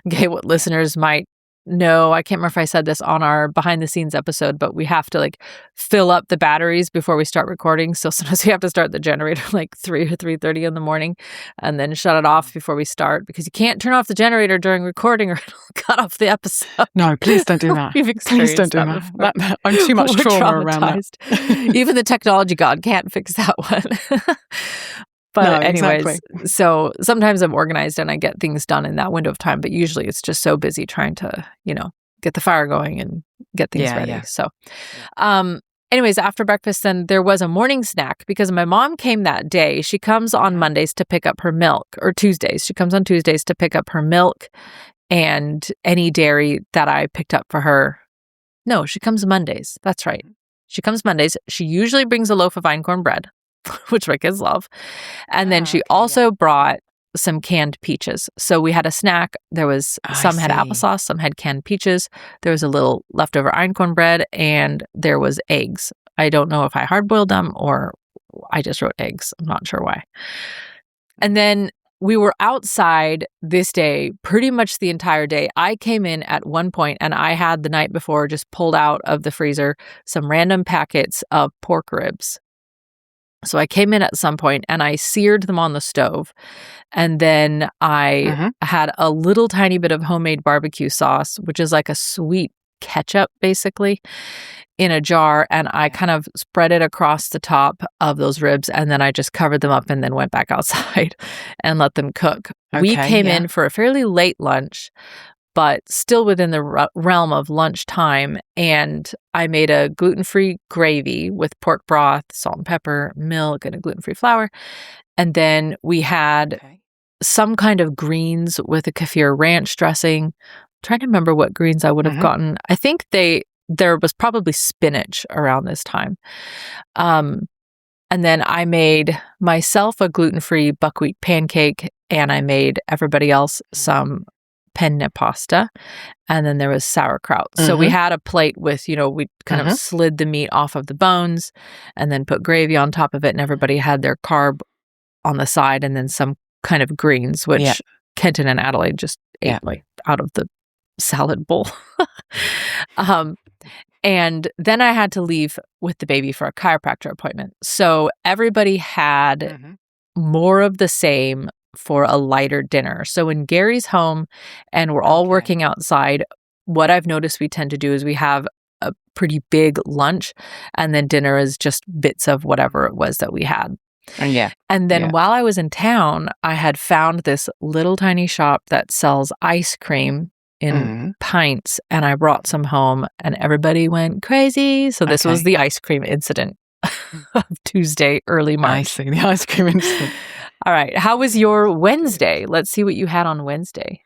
Okay, what listeners might know, I can't remember if I said this on our behind the scenes episode, but we have to fill up the batteries before we start recording. So sometimes we have to start the generator 3 or 3:30 in the morning and then shut it off before we start, because you can't turn off the generator during recording or it'll cut off the episode.
No, please don't do that. Please don't do that. I'm too much trauma around that.
Even the technology god can't fix that one. But
no,
anyways,
exactly.
So sometimes I'm organized and I get things done in that window of time, but usually it's just so busy trying to, get the fire going and get things ready. Yeah. So, anyways, after breakfast, then there was a morning snack because my mom came that day. She comes on Mondays to pick up her milk, or Tuesdays. She comes on Tuesdays to pick up her milk and any dairy that I picked up for her. No, she comes Mondays. That's right. She comes Mondays. She usually brings a loaf of einkorn bread, which my kids love. And then she also brought some canned peaches. So we had a snack. There was some had applesauce, some had canned peaches. There was a little leftover einkorn bread, and there was eggs. I don't know if I hard-boiled them or I just wrote eggs. I'm not sure why. And then we were outside this day pretty much the entire day. I came in at one point and I had the night before just pulled out of the freezer some random packets of pork ribs. So I came in at some point and I seared them on the stove. And then I had a little tiny bit of homemade barbecue sauce, which is like a sweet ketchup, basically, in a jar. And I kind of spread it across the top of those ribs. And then I just covered them up and then went back outside and let them cook. We came in for a fairly late lunch, but still within the realm of lunchtime. And I made a gluten-free gravy with pork broth, salt and pepper, milk, and a gluten-free flour. And then we had some kind of greens with a kaffir ranch dressing. I'm trying to remember what greens I would have gotten. I think there was probably spinach around this time. And then I made myself a gluten-free buckwheat pancake, and I made everybody else some penne pasta, and then there was sauerkraut. So we had a plate with, we kind of slid the meat off of the bones and then put gravy on top of it, and everybody had their carb on the side, and then some kind of greens, which Kenton and Adelaide just ate out of the salad bowl. And then I had to leave with the baby for a chiropractor appointment. So everybody had more of the same for a lighter dinner. So when Gary's home and we're all working outside, what I've noticed we tend to do is we have a pretty big lunch, and then dinner is just bits of whatever it was that we had. And then while I was in town, I had found this little tiny shop that sells ice cream in pints, and I brought some home and everybody went crazy. So this was the ice cream incident of Tuesday, early March.
I see, the ice cream incident.
All right. How was your Wednesday? Let's see what you had on Wednesday.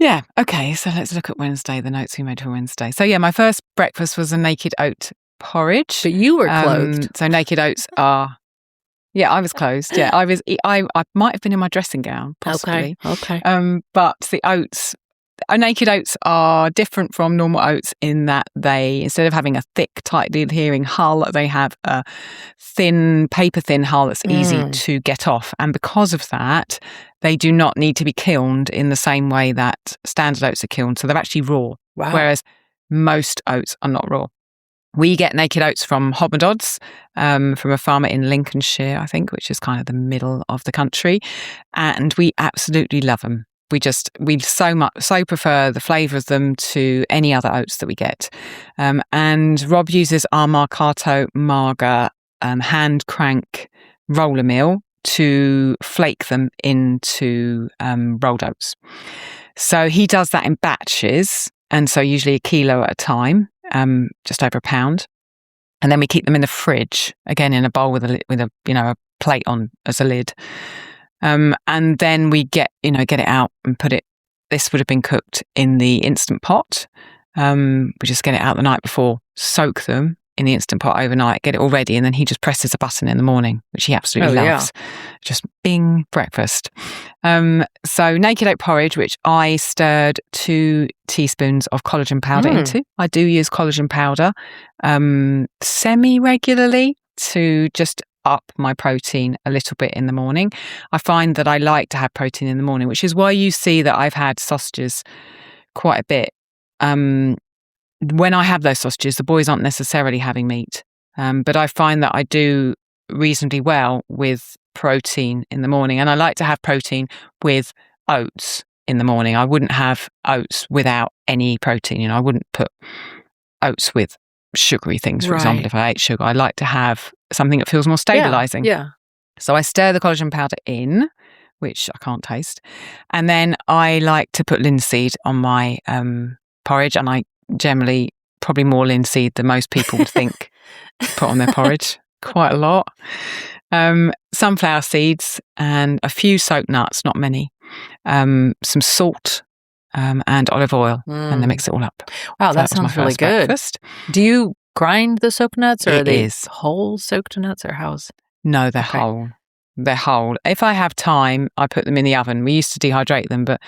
Yeah. Okay. So let's look at Wednesday, the notes we made for Wednesday. So my first breakfast was a naked oat porridge.
But you were clothed.
So naked oats are... Yeah, I was clothed. Yeah, I might have been in my dressing gown, possibly.
Okay.
But the oats naked oats are different from normal oats in that they, instead of having a thick, tightly adhering hull, they have a thin, paper-thin hull that's easy to get off. And because of that, they do not need to be kilned in the same way that standard oats are kilned. So they're actually raw, whereas most oats are not raw. We get naked oats from Hobmadodds, from a farmer in Lincolnshire, I think, which is kind of the middle of the country. And we absolutely love them. We so prefer the flavour of them to any other oats that we get. And Rob uses our Marcato Marga hand crank roller mill to flake them into rolled oats. So he does that in batches, and so usually 1 kilo at a time. Just over 1 pound, and then we keep them in the fridge again in a bowl with a plate on as a lid, and then we get it out and put it. This would have been cooked in the Instant Pot. We just get it out the night before, soak them in the Instant Pot overnight, get it all ready, and then he just presses a button in the morning, which he absolutely loves. Just bing, breakfast. So naked oat porridge, which I stirred 2 teaspoons of collagen powder into. I do use collagen powder semi-regularly to just up my protein a little bit in the morning. I find that I like to have protein in the morning, which is why you see that I've had sausages quite a bit. When I have those sausages, the boys aren't necessarily having meat, but I find that I do reasonably well with protein in the morning, and I like to have protein with oats in the morning. I wouldn't have oats without any protein. I wouldn't put oats with sugary things, for example. If I ate sugar, I like to have something that feels more stabilizing.
Yeah.
So I stir the collagen powder in, which I can't taste, and then I like to put linseed on my porridge, and I generally probably more linseed than most people would think put on their porridge, quite a lot. Sunflower seeds and a few soaked nuts, not many, some salt and olive oil, and then mix it all up.
Wow,
So
that sounds really good.
Breakfast.
Do you grind the soaked nuts, or
It
are they
is.
whole soaked nuts, or how's?
No, they're whole. They're whole. If I have time, I put them in the oven. We used to dehydrate them, but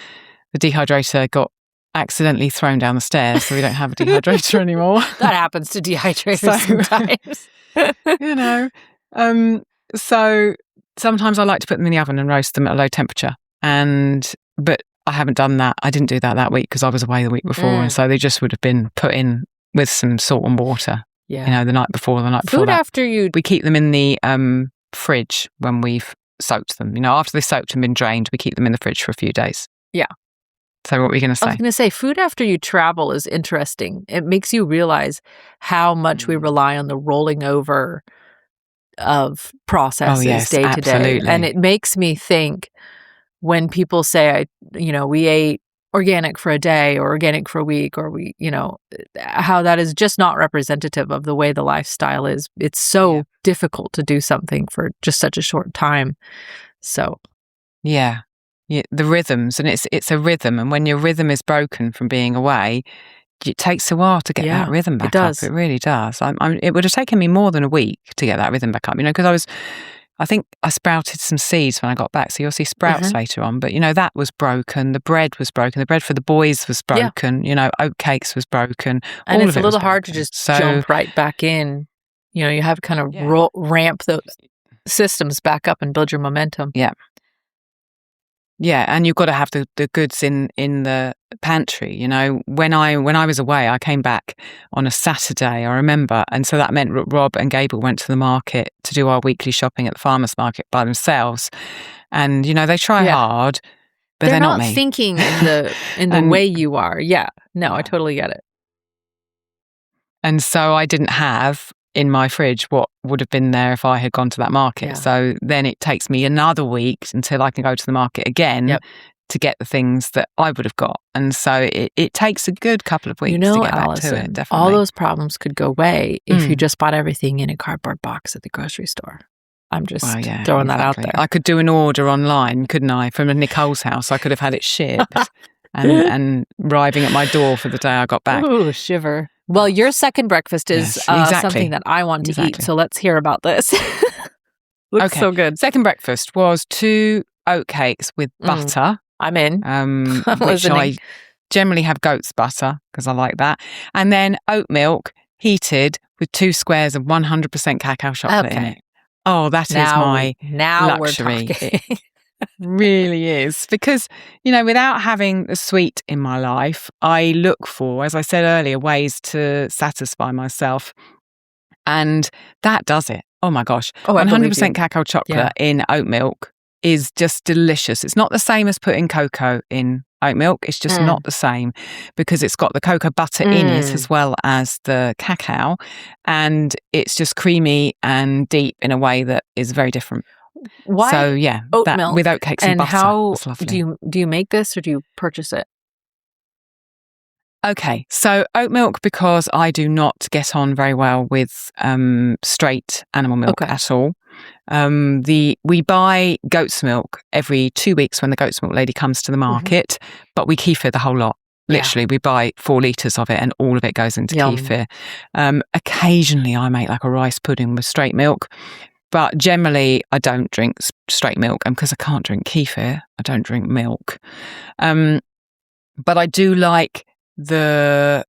the dehydrator got accidentally thrown down the stairs, so we don't have a dehydrator anymore.
That happens to dehydrators sometimes.
So sometimes I like to put them in the oven and roast them at a low temperature. But I haven't done that. I didn't do that week because I was away the week before, and so they just would have been put in with some salt and water.
Yeah,
the night before.
Food
that.
After you,
we keep them in the fridge when we've soaked them. After they're soaked and been drained, we keep them in the fridge for a few days.
Yeah.
So what were you going to say?
I was going to say, food after you travel is interesting. It makes you realize how much we rely on the rolling over of processes day to day. And it makes me think when people say, we ate organic for a day or organic for a week, or how that is just not representative of the way the lifestyle is. It's so difficult to do something for just such a short time. So.
Yeah, the rhythms, and it's a rhythm, and when your rhythm is broken from being away, it takes a while to get that rhythm back up. It really does. It would have taken me more than a week to get that rhythm back up, because I think I sprouted some seeds when I got back, so you'll see sprouts later on, but that was broken, the bread was broken, the bread for the boys was broken, oat cakes was broken,
and
all
it's
of it
a little hard to just jump right back in. You have to kind of ramp those systems back up and build your momentum.
Yeah, and you've got to have the goods in the pantry. When I was away, I came back on a Saturday, I remember, and so that meant Rob and Gable went to the market to do our weekly shopping at the farmers market by themselves. And they try hard, but they're not me.
Thinking in the way you are. Yeah, no, I totally get it.
And so I didn't have in my fridge what would have been there if I had gone to that market. So then it takes me another week until I can go to the market again to get the things that I would have got. And so it takes a good couple of weeks to get
Allison,
back to it, definitely.
All those problems could go away if you just bought everything in a cardboard box at the grocery store. I'm just throwing that out there.
I could do an order online, couldn't I, from Nicole's house. I could have had it shipped and arriving at my door for the day I got back.
Ooh, shiver. Well, your second breakfast is something that I want to eat, so let's hear about this. Looks so good.
Second breakfast was 2 oat cakes with butter.
I'm in.
Which I generally have goat's butter because I like that. And then oat milk heated with 2 squares of 100% cacao chocolate in it. Oh, that is my luxury.
We're talking.
It really is. Because, without having the sweet in my life, I look for, as I said earlier, ways to satisfy myself. And that does it. Oh my gosh. 100% cacao chocolate in oat milk is just delicious. It's not the same as putting cocoa in oat milk. It's just not the same because it's got the cocoa butter in it as well as the cacao. And it's just creamy and deep in a way that is very different.
Why
so yeah,
oat milk
with oat cakes and butter.
How
was lovely.
do you make this or do you purchase it?
Okay, so oat milk, because I do not get on very well with straight animal milk at all. We buy goat's milk every 2 weeks when the goat's milk lady comes to the market, but we kefir the whole lot. Literally, we buy 4 litres of it and all of it goes into kefir. Occasionally, I make like a rice pudding with straight milk, but generally, I don't drink straight milk. And because I can't drink kefir, I don't drink milk. But I do like the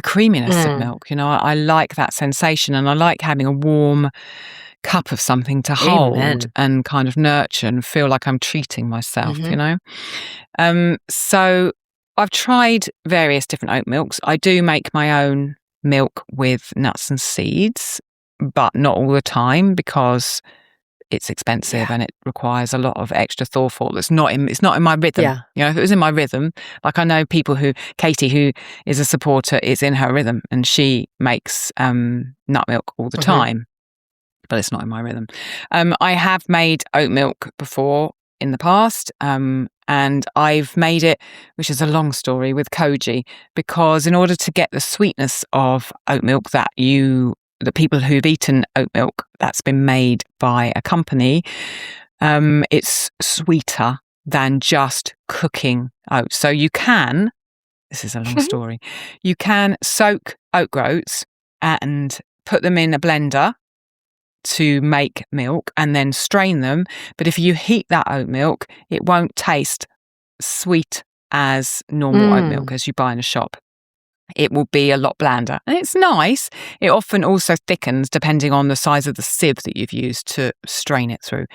creaminess of milk. I like that sensation, and I like having a warm cup of something to hold and kind of nurture and feel like I'm treating myself, So I've tried various different oat milks. I do make my own milk with nuts and seeds, but not all the time because it's expensive and it requires a lot of extra thought. It's not in my rhythm. If it was in my rhythm, like I know Katie, who is a supporter, is in her rhythm and she makes nut milk all the time, but it's not in my rhythm. I have made oat milk before in the past, and I've made it, which is a long story, with koji, because in order to get the sweetness of oat milk that the people who've eaten oat milk that's been made by a company, it's sweeter than just cooking oats. So this is a long story, you can soak oat groats and put them in a blender to make milk and then strain them. But if you heat that oat milk, it won't taste sweet as normal oat milk as you buy in a shop. It will be a lot blander. And it's nice. It often also thickens depending on the size of the sieve that you've used to strain it through.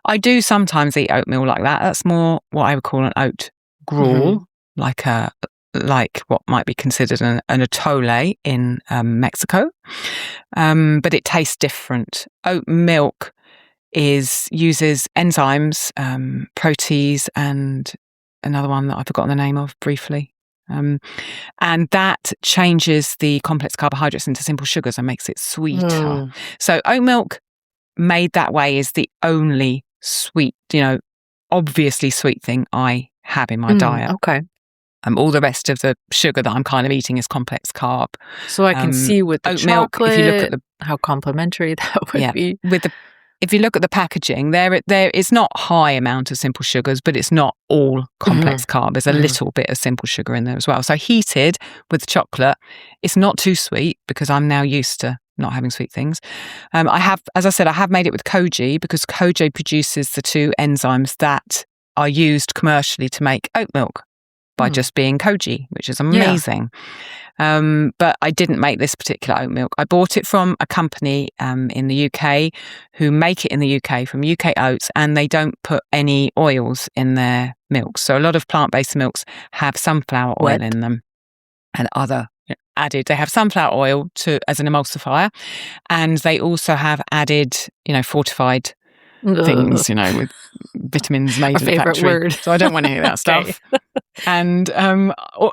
I do sometimes eat oatmeal like that. That's more what I would call an oat gruel, like what might be considered an atole in Mexico. But it tastes different. Oat milk uses enzymes, protease, and another one that I've forgotten the name of briefly. And that changes the complex carbohydrates into simple sugars and makes it sweeter. So oat milk made that way is the only sweet, obviously sweet thing I have in my diet.
Okay.
All the rest of the sugar that I'm kind of eating is complex carb.
So I can see with the
oat
chocolate,
milk, if you look at
how complimentary that would be.
If you look at the packaging, there it's not high amount of simple sugars, but it's not all complex carb. There's a little bit of simple sugar in there as well. So heated with chocolate, it's not too sweet because I'm now used to not having sweet things. I have made it with koji because koji produces the 2 enzymes that are used commercially to make oat milk by just being koji, which is amazing. But I didn't make this particular oat milk. I bought it from a company in the UK who make it in the UK from UK oats, and they don't put any oils in their milks. So a lot of plant-based milks have sunflower oil in them and other added. They have sunflower oil as an emulsifier, and they also have added, fortified things, with vitamins made in the factory.
Word.
So I don't want any of that stuff. And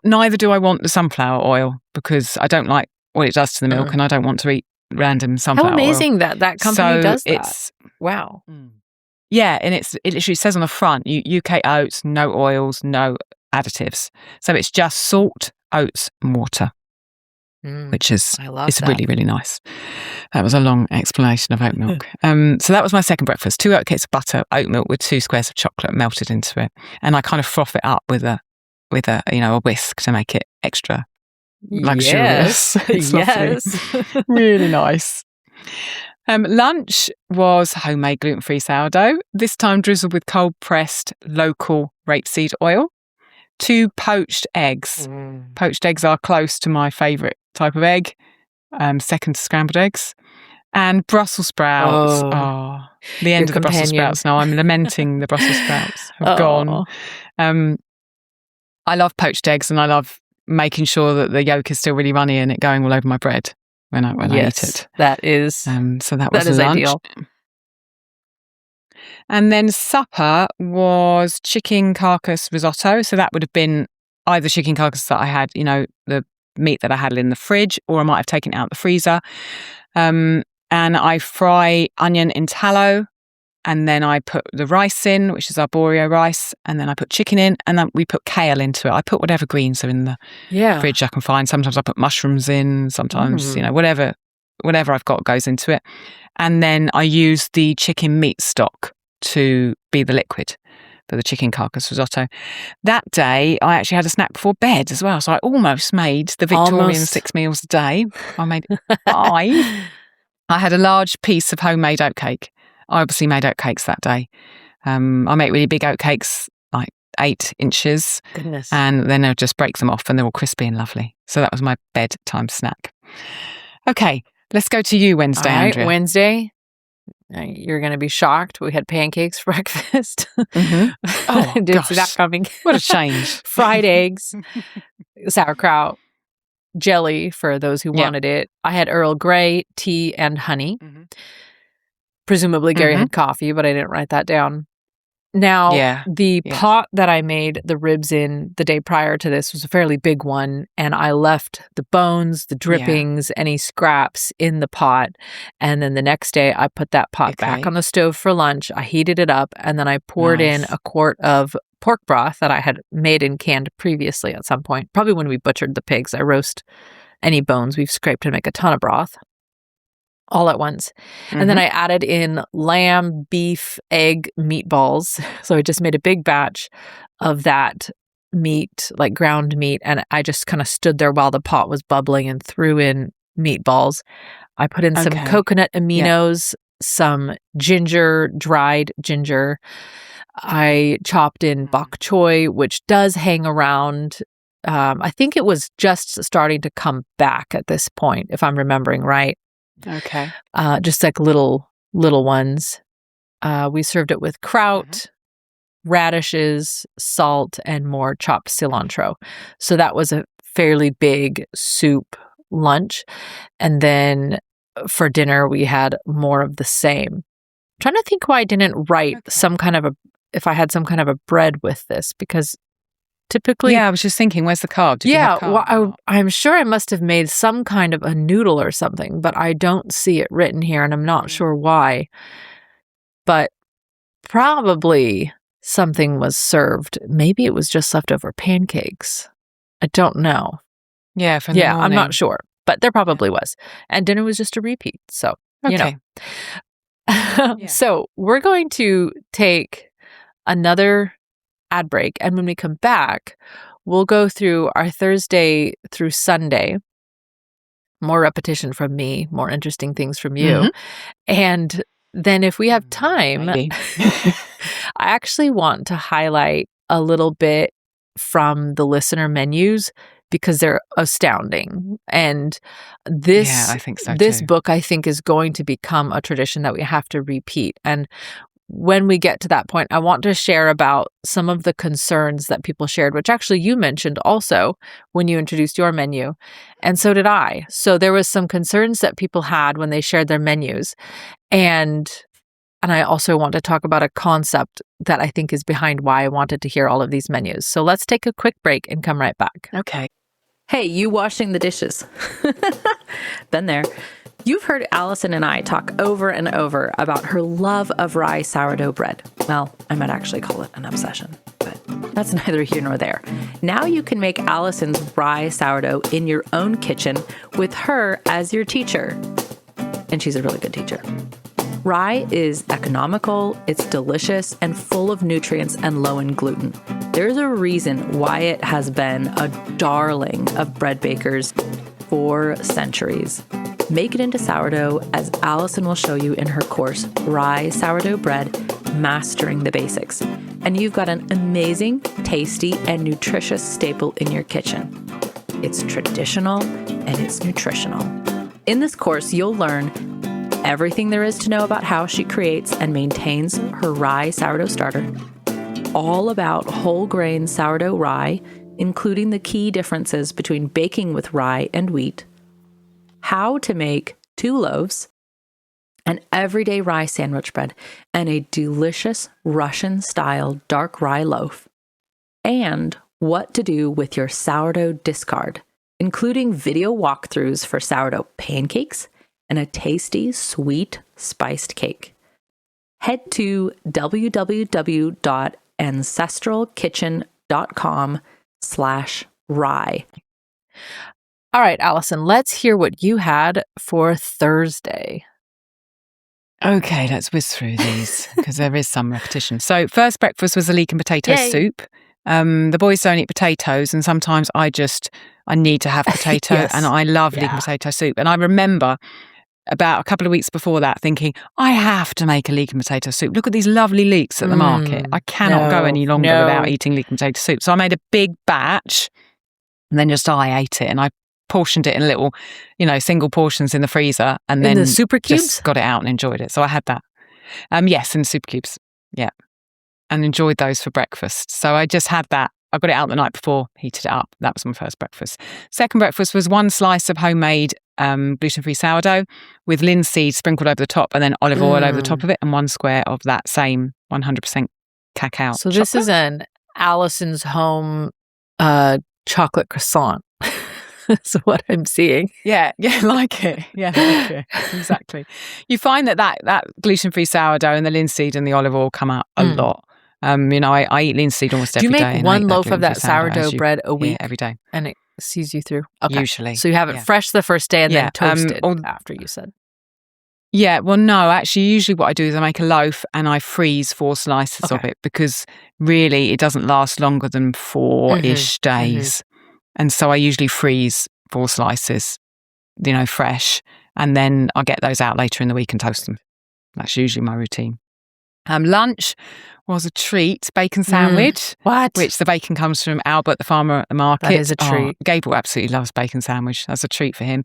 neither do I want the sunflower oil because I don't like what it does to the milk and I don't want to eat random sunflower oil.
How amazing that company does that. Wow.
Yeah, and it literally says on the front, UK oats, no oils, no additives. So it's just salt, oats and water. Which is it's really, really nice. That was a long explanation of oat milk. So that was my second breakfast: 2 oat cakes of butter, oat milk with 2 squares of chocolate melted into it, and I kind of froth it up with a whisk to make it extra luxurious.
Yes.
Really nice. Lunch was homemade gluten-free sourdough. This time drizzled with cold pressed local rapeseed oil. 2 poached eggs. Poached eggs are close to my favourite type of egg, second to scrambled eggs. And Brussels sprouts. Oh, the end of the Brussels sprouts now. I'm lamenting the Brussels sprouts have gone. I love poached eggs, and I love making sure that the yolk is still really runny and it going all over my bread when I eat it.
That is
so that was lunch.
Ideal.
And then supper was chicken carcass risotto. So that would have been either chicken carcass that I had, the meat that I had in the fridge, or I might have taken it out of the freezer. And I fry onion in tallow, and then I put the rice in, which is arborio rice, and then I put chicken in, and then we put kale into it. I put whatever greens are in the fridge I can find. Sometimes I put mushrooms in, sometimes, whatever I've got goes into it. And then I use the chicken meat stock to be the liquid for the chicken carcass risotto. That day, I actually had a snack before bed as well, so I almost made the Victorian 6 meals a day. I made 5. I had a large piece of homemade oatcake. I obviously made oatcakes that day. I make really big oatcakes, like 8 inches.
Goodness.
And then I'll just break them off and they're all crispy and lovely. So that was my bedtime snack. Okay, let's go to you Wednesday,
all right,
Andrea.
Wednesday, you're going to be shocked. We had pancakes for breakfast.
Oh,
I didn't see that coming.
What a change.
Fried eggs, sauerkraut, jelly for those who wanted it. I had Earl Grey, tea, and honey. Presumably Gary had coffee, but I didn't write that down. Now, the pot that I made the ribs in the day prior to this was a fairly big one, and I left the bones, the drippings, any scraps in the pot. And then the next day, I put that pot back on the stove for lunch. I heated it up, and then I poured in a quart of pork broth that I had made and canned previously at some point. Probably when we butchered the pigs. I roast any bones we've scraped to make a ton of broth all at once. And then I added in lamb, beef, egg, meatballs. So I just made a big batch of that meat, like ground meat. And I just kind of stood there while the pot was bubbling and threw in meatballs. I put in some coconut aminos, some ginger, dried ginger. I chopped in bok choy, which does hang around. I think it was just starting to come back at this point, if I'm remembering right.
Okay.
Just like little ones. We served it with kraut, radishes, salt, and more chopped cilantro. So that was a fairly big soup lunch. And then for dinner, we had more of the same. I'm trying to think why I didn't write if I had some kind of a bread with this, because typically...
Yeah, I was just thinking, where's the carb?
Well, I'm sure I must have made some kind of a noodle or something, but I don't see it written here, and I'm not sure why. But probably something was served. Maybe it was just leftover pancakes. I don't know.
Yeah, from the morning.
I'm not sure, but there probably was. And dinner was just a repeat, so, So we're going to take another ad break. And when we come back, we'll go through our Thursday through Sunday. More repetition from me, more interesting things from you. And then if we have time, I actually want to highlight a little bit from the listener menus because they're astounding. And this,
I think so
this
too.
book, I think, is going to become a tradition that we have to repeat. And when we get to that point, I want to share about some of the concerns that people shared, which actually you mentioned also when you introduced your menu. And so did I. So there was some concerns that people had when they shared their menus. And I also want to talk about a concept that I think is behind why I wanted to hear all of these menus. So let's take a quick break and come right back.
Okay.
Hey, you washing the dishes. Been there. You've heard Allison and I talk over and over about her love of rye sourdough bread. Well, I might actually call it an obsession, but that's neither here nor there. Now you can make Allison's rye sourdough in your own kitchen with her as your teacher. And she's a really good teacher. Rye is economical, it's delicious, and full of nutrients and low in gluten. There's a reason why it has been a darling of bread bakers for centuries. Make it into sourdough, as Allison will show you in her course, Rye Sourdough Bread, Mastering the Basics. and you've got an amazing, tasty, and nutritious staple in your kitchen. It's traditional and it's nutritional. In this course, you'll learn everything there is to know about how she creates and maintains her rye sourdough starter, all about whole grain sourdough rye, including the key differences between baking with rye and wheat, how to make 2 loaves, an everyday rye sandwich bread, and a delicious Russian-style dark rye loaf, and what to do with your sourdough discard, including video walkthroughs for sourdough pancakes and a tasty, sweet, spiced cake. Head to www.ancestralkitchen.com/rye.
All right, Allison, let's hear what you had for Thursday.
Okay, let's whiz through these because there is some repetition. So first breakfast was a leek and potato soup. The boys don't eat potatoes, and sometimes I need to have potato,
Yes.
and I love leek and potato soup. And I remember about a couple of weeks before that thinking, I have to make a leek and potato soup. Look at these lovely leeks at the market. I cannot go any longer without eating leek and potato soup. So I made a big batch, and then I ate it, and I portioned it in little, single portions in the freezer, and then
in the super cubes?
Just got it out and enjoyed it. So I had that. Yes, in super cubes. Yeah. And enjoyed those for breakfast. So I just had that. I got it out the night before, heated it up. That was my first breakfast. Second breakfast was 1 slice of homemade gluten-free sourdough with linseed sprinkled over the top and then olive oil over the top of it, and 1 square of that same 100% cacao
So this
chocolate.
is an Allison's home chocolate croissant. That's what I'm seeing.
Yeah, like it. Yeah, like it. Exactly. You find that gluten-free sourdough and the linseed and the olive oil come out a lot. I eat linseed almost every day.
Do you make
and
1 loaf of that sourdough bread a week?
Yeah, every day.
And it sees you through? Okay.
Usually.
So you have it fresh the first day and then toasted
or-
after, you said?
Yeah, well, no, actually, usually what I do is I make a loaf and I freeze 4 slices of it because really it doesn't last longer than 4-ish days. And so I usually freeze 4 slices, fresh, and then I get those out later in the week and toast them. That's usually my routine. Lunch was a treat, bacon sandwich.
What?
Which the bacon comes from Albert, the farmer at the market.
That is a treat.
Gabriel absolutely loves bacon sandwich. That's a treat for him.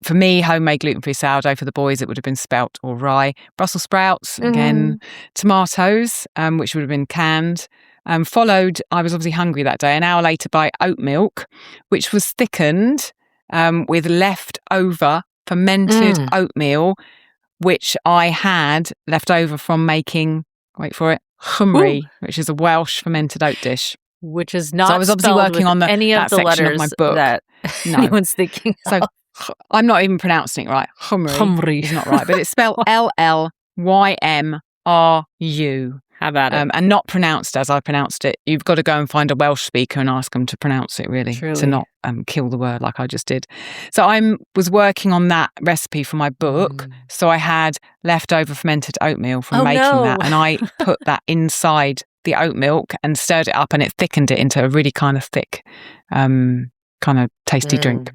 For me, homemade gluten-free sourdough. For the boys, it would have been spelt or rye. Brussels sprouts, again, tomatoes, which would have been canned. Followed, I was obviously hungry that day, an hour later by oat milk, which was thickened with leftover fermented oatmeal, which I had left over from making, wait for it, chumri, which is a Welsh fermented oat dish.
Which is not
So I was obviously working on
any of
that
the
section
letters
of my book.
that anyone's thinking.
So I'm not even pronouncing it right. Chumri is not right, but it's spelled L-L-Y-M-R-U.
How about it?
And not pronounced as I pronounced it. You've got to go and find a Welsh speaker and ask them to pronounce it, really, to not kill the word like I just did. So I was working on that recipe for my book. So I had leftover fermented oatmeal from making that, and I put that inside the oat milk and stirred it up, and it thickened it into a really kind of thick, kind of tasty drink.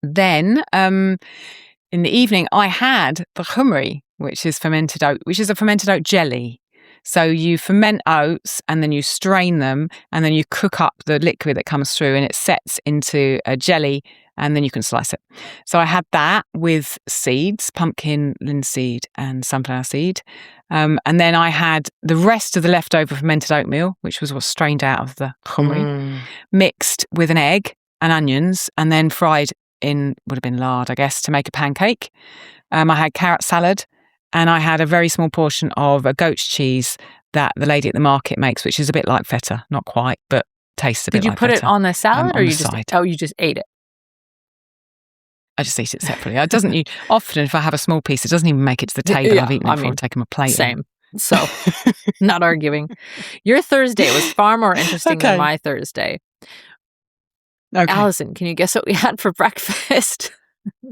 Then in the evening, I had the chumri, which is fermented oat, which is a fermented oat jelly. So you ferment oats and then you strain them and then you cook up the liquid that comes through and it sets into a jelly and then you can slice it. So I had that with seeds, pumpkin, linseed and sunflower seed. And then I had the rest of the leftover fermented oatmeal, which was strained out of the chumri, mixed with an egg and onions and then fried in, would have been lard, I guess, to make a pancake. I had carrot salad. And I had a very small portion of a goat's cheese that the lady at the market makes, which is a bit like feta, not quite, but tastes a bit like feta.
Did you put it on the salad or you just ate it?
I just eat it separately. It doesn't. Often, if I have a small piece, it doesn't even make it to the table. I've eaten it before I've taken my plate.
Same. So, not arguing. Your Thursday was far more interesting than my Thursday.
Okay.
Allison, can you guess what we had for breakfast?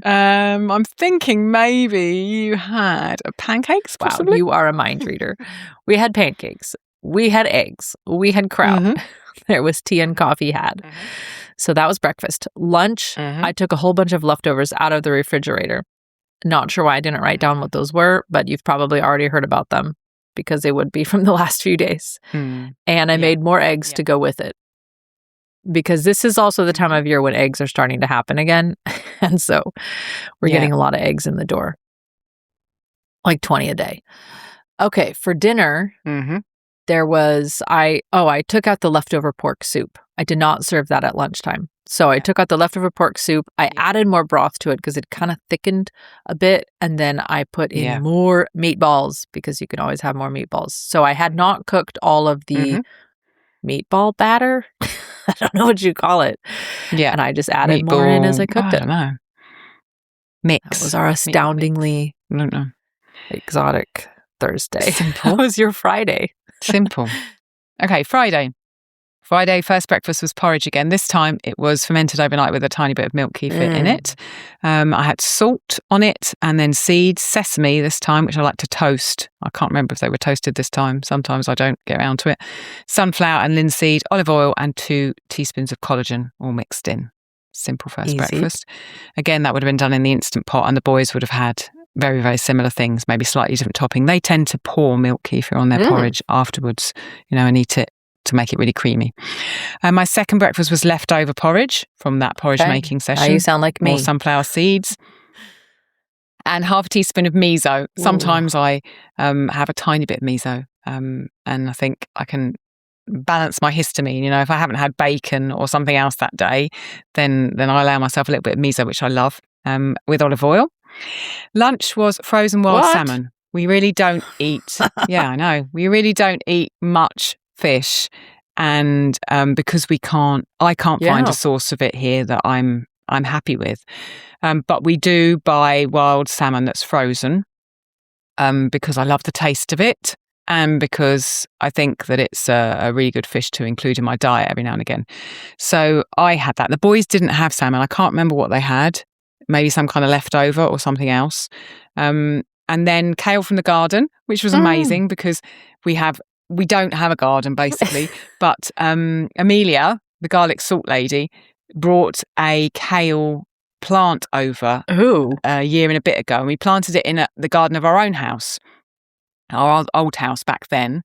I'm thinking maybe you had pancakes, possibly?
Wow, you are a mind reader. We had pancakes. We had eggs. We had kraut. There was tea and coffee had. So that was breakfast. Lunch, I took a whole bunch of leftovers out of the refrigerator. Not sure why I didn't write down what those were, but you've probably already heard about them
because they would be from the last few days. And I made more eggs to go with it. Because this is also the time of year when eggs are starting to happen again. And so we're getting a lot of eggs in the door. Like 20 a day. Okay, for dinner, there was, I took out the leftover pork soup. I did not serve that at lunchtime. So I took out the leftover pork soup. I added more broth to it because it kind of thickened a bit. And then I put in more meatballs because you can always have more meatballs. So I had not cooked all of the meatball batter. I don't know what you call it. Yeah. And I just added more in as I cooked it.
I don't know. Mix.
That was our astoundingly exotic Thursday. Simple. How was your Friday?
Simple. Okay, Friday. First breakfast was porridge again. This time it was fermented overnight with a tiny bit of milk kefir in it. I had salt on it and then seeds, sesame this time, which I like to toast. I can't remember if they were toasted this time. Sometimes I don't get around to it. Sunflower and linseed, olive oil and 2 teaspoons of collagen all mixed in. Simple first breakfast. Again, that would have been done in the Instant Pot and the boys would have had very, very similar things, maybe slightly different topping. They tend to pour milk kefir on their porridge afterwards, and eat it to make it really creamy. My second breakfast was leftover porridge from that porridge making session.
You sound like me.
More sunflower seeds. And half a teaspoon of miso. Sometimes I have a tiny bit of miso. And I think I can balance my histamine. If I haven't had bacon or something else that day, then I allow myself a little bit of miso, which I love, with olive oil. Lunch was frozen wild salmon. We really don't eat. I know. We really don't eat much fish, and because I can't find a source of it here that I'm happy with. But we do buy wild salmon that's frozen, because I love the taste of it, and because I think that it's a really good fish to include in my diet every now and again. So I had that. The boys didn't have salmon. I can't remember what they had. Maybe some kind of leftover or something else. And then kale from the garden, which was amazing because we don't have a garden basically, but Amelia, the garlic salt lady, brought a kale plant over a year and a bit ago, and we planted it in the garden of our own house, our old house back then.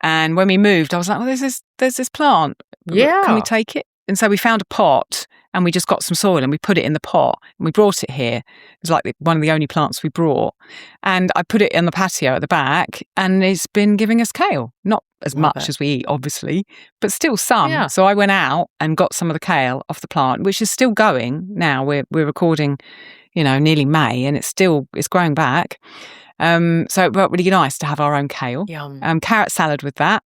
And when we moved, I was like, well, there's this plant. Can we take it? And so we found a pot and we just got some soil and we put it in the pot and we brought it here. It was like one of the only plants we brought. And I put it in the patio at the back and it's been giving us kale. Not as much as we eat, obviously, but still some. Yeah. So I went out and got some of the kale off the plant, which is still going now. We're recording, nearly May, and it's growing back. So it felt really nice to have our own kale. Yum. Carrot salad with that.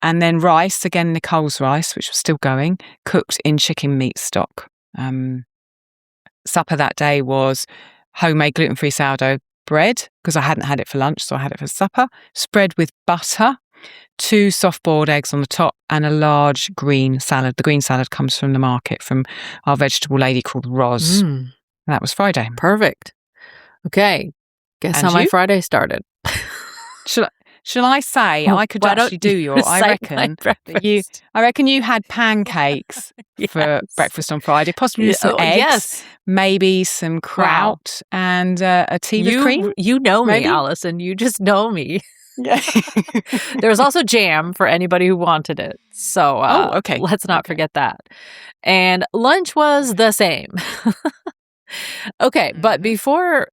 And then rice, again, Nicole's rice, which was still going, cooked in chicken meat stock. Supper that day was homemade gluten-free sourdough bread, because I hadn't had it for lunch, so I had it for supper, spread with butter, 2 soft-boiled eggs on the top, and a large green salad. The green salad comes from the market, from our vegetable lady called Roz. And that was Friday.
Perfect. Okay. Guess how my Friday started.
Shall I say I could actually do yours? I reckon you had pancakes for breakfast on Friday, possibly some eggs, maybe some kraut, and a tea with cream.
You know me, Alison. You just know me. Yeah. There was also jam for anybody who wanted it. So let's not forget that. And lunch was the same. Okay, but before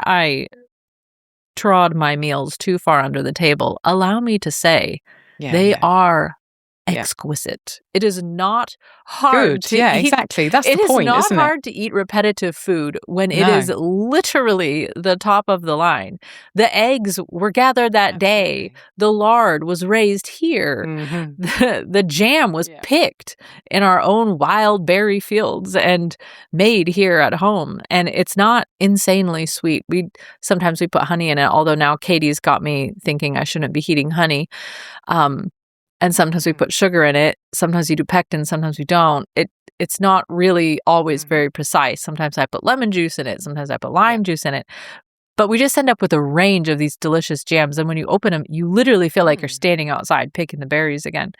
I trod my meals too far under the table, allow me to say they are exquisite. It is not hard to eat.
Exactly. That's the point, isn't it?
It is not hard to eat repetitive food when it is literally the top of the line. The eggs were gathered that day. The lard was raised here. The jam was picked in our own wild berry fields and made here at home. And it's not insanely sweet. Sometimes we put honey in it, although now Katie's got me thinking I shouldn't be heating honey. And sometimes we put sugar in it. Sometimes you do pectin, sometimes we don't. It's not really always very precise. Sometimes I put lemon juice in it. Sometimes I put lime juice in it. But we just end up with a range of these delicious jams. And when you open them, you literally feel like you're standing outside picking the berries again.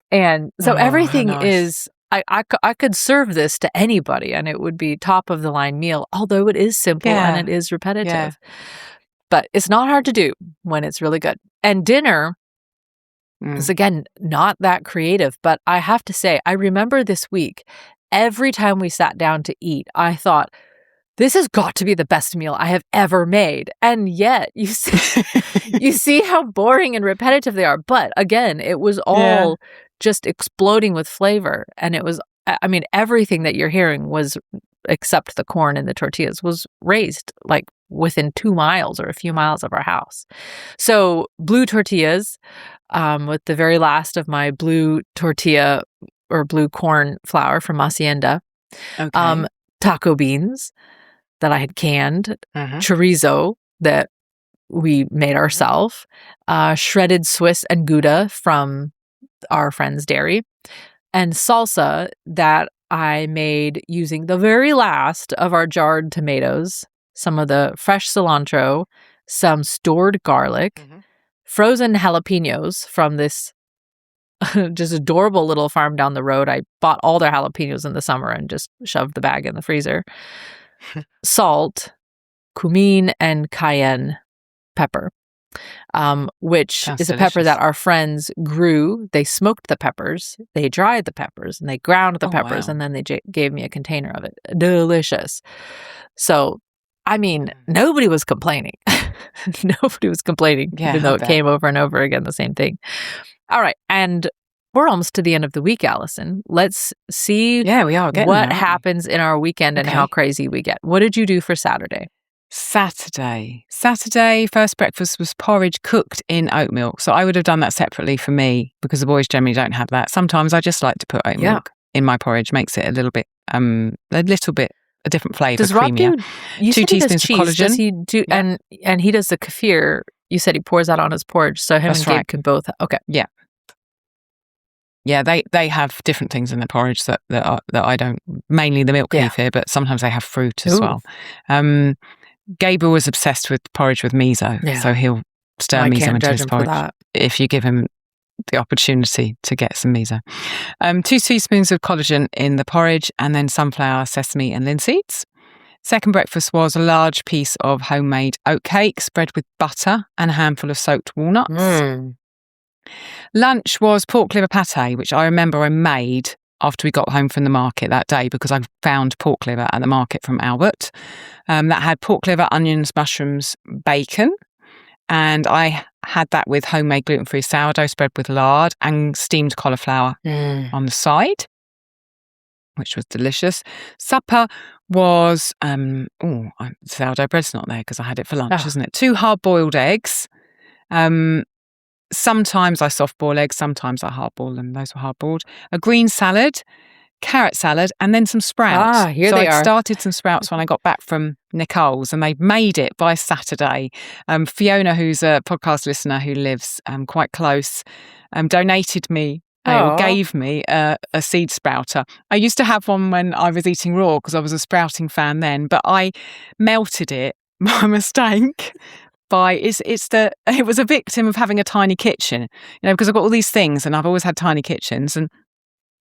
And so everything is, I could serve this to anybody and it would be top of the line meal, although it is simple and it is repetitive. But it's not hard to do when it's really good.
And dinner is, again, not that creative, but I have to say, I remember this week, every time we sat down to eat, I thought, this has got to be the best meal I have ever made. And yet, you see how boring and repetitive they are. But again, it was all just exploding with flavor. And it was, I mean, everything that you're hearing was, except the corn and the tortillas, was raised like within 2 miles or a few miles of our house. So blue tortillas, with the very last of my blue tortilla or blue corn flour from Hacienda.
Okay.
Taco beans that I had canned, chorizo that we made ourselves, shredded Swiss and Gouda from our friend's dairy, and salsa that I made using the very last of our jarred tomatoes, some of the fresh cilantro, some stored garlic, frozen jalapenos from this just adorable little farm down the road. I bought all their jalapenos in the summer and just shoved the bag in the freezer. Salt, cumin, and cayenne pepper, which is a pepper that our friends grew. They smoked the peppers, they dried the peppers, and they ground the peppers, and then they gave me a container of it. Delicious. So, I mean, nobody was complaining. Nobody was complaining, even though it came over and over again, the same thing. All right, and we're almost to the end of the week, Allison. Let's see what happens in our weekend and how crazy we get. What did you do for Saturday?
Saturday, first breakfast was porridge cooked in oat milk. So I would have done that separately for me because the boys generally don't have that. Sometimes I just like to put oat milk in my porridge. Makes it a little bit a different flavour.
Does Rob
creamier.
do? You
2
said
teaspoons
he does cheese.
of collagen.
Does he do? Yeah. And he does the kefir. You said he pours that on his porridge, so him and Gabe can both. Okay.
Yeah. Yeah, they have different things in the porridge that I don't. Mainly the milk kefir, but sometimes they have fruit as well. Gabriel was obsessed with porridge with miso, so he'll stir miso into his porridge if you give him the opportunity to get some miso. 2 teaspoons of collagen in the porridge, and then sunflower, sesame, and linseeds. Second breakfast was a large piece of homemade oat cake spread with butter and a handful of soaked walnuts. Lunch was pork liver pate, which I remember I made after we got home from the market that day because I found pork liver at the market from Albert. That had pork liver, onions, mushrooms, bacon. And I had that with homemade gluten-free sourdough spread with lard and steamed cauliflower on the side, which was delicious. Supper was, sourdough bread's not there because I had it for lunch, isn't it? 2 hard-boiled eggs. Sometimes I soft-boil eggs, sometimes I hard-boil them. Those were hard-boiled. A green salad, carrot salad, and then some sprouts. I started some sprouts when I got back from Nicole's, and they've made it by Saturday. Fiona, who's a podcast listener who lives quite close, donated me or gave me a seed sprouter. I used to have one when I was eating raw because I was a sprouting fan then, but I melted it by mistake. It was a victim of having a tiny kitchen, because I've got all these things and I've always had tiny kitchens. And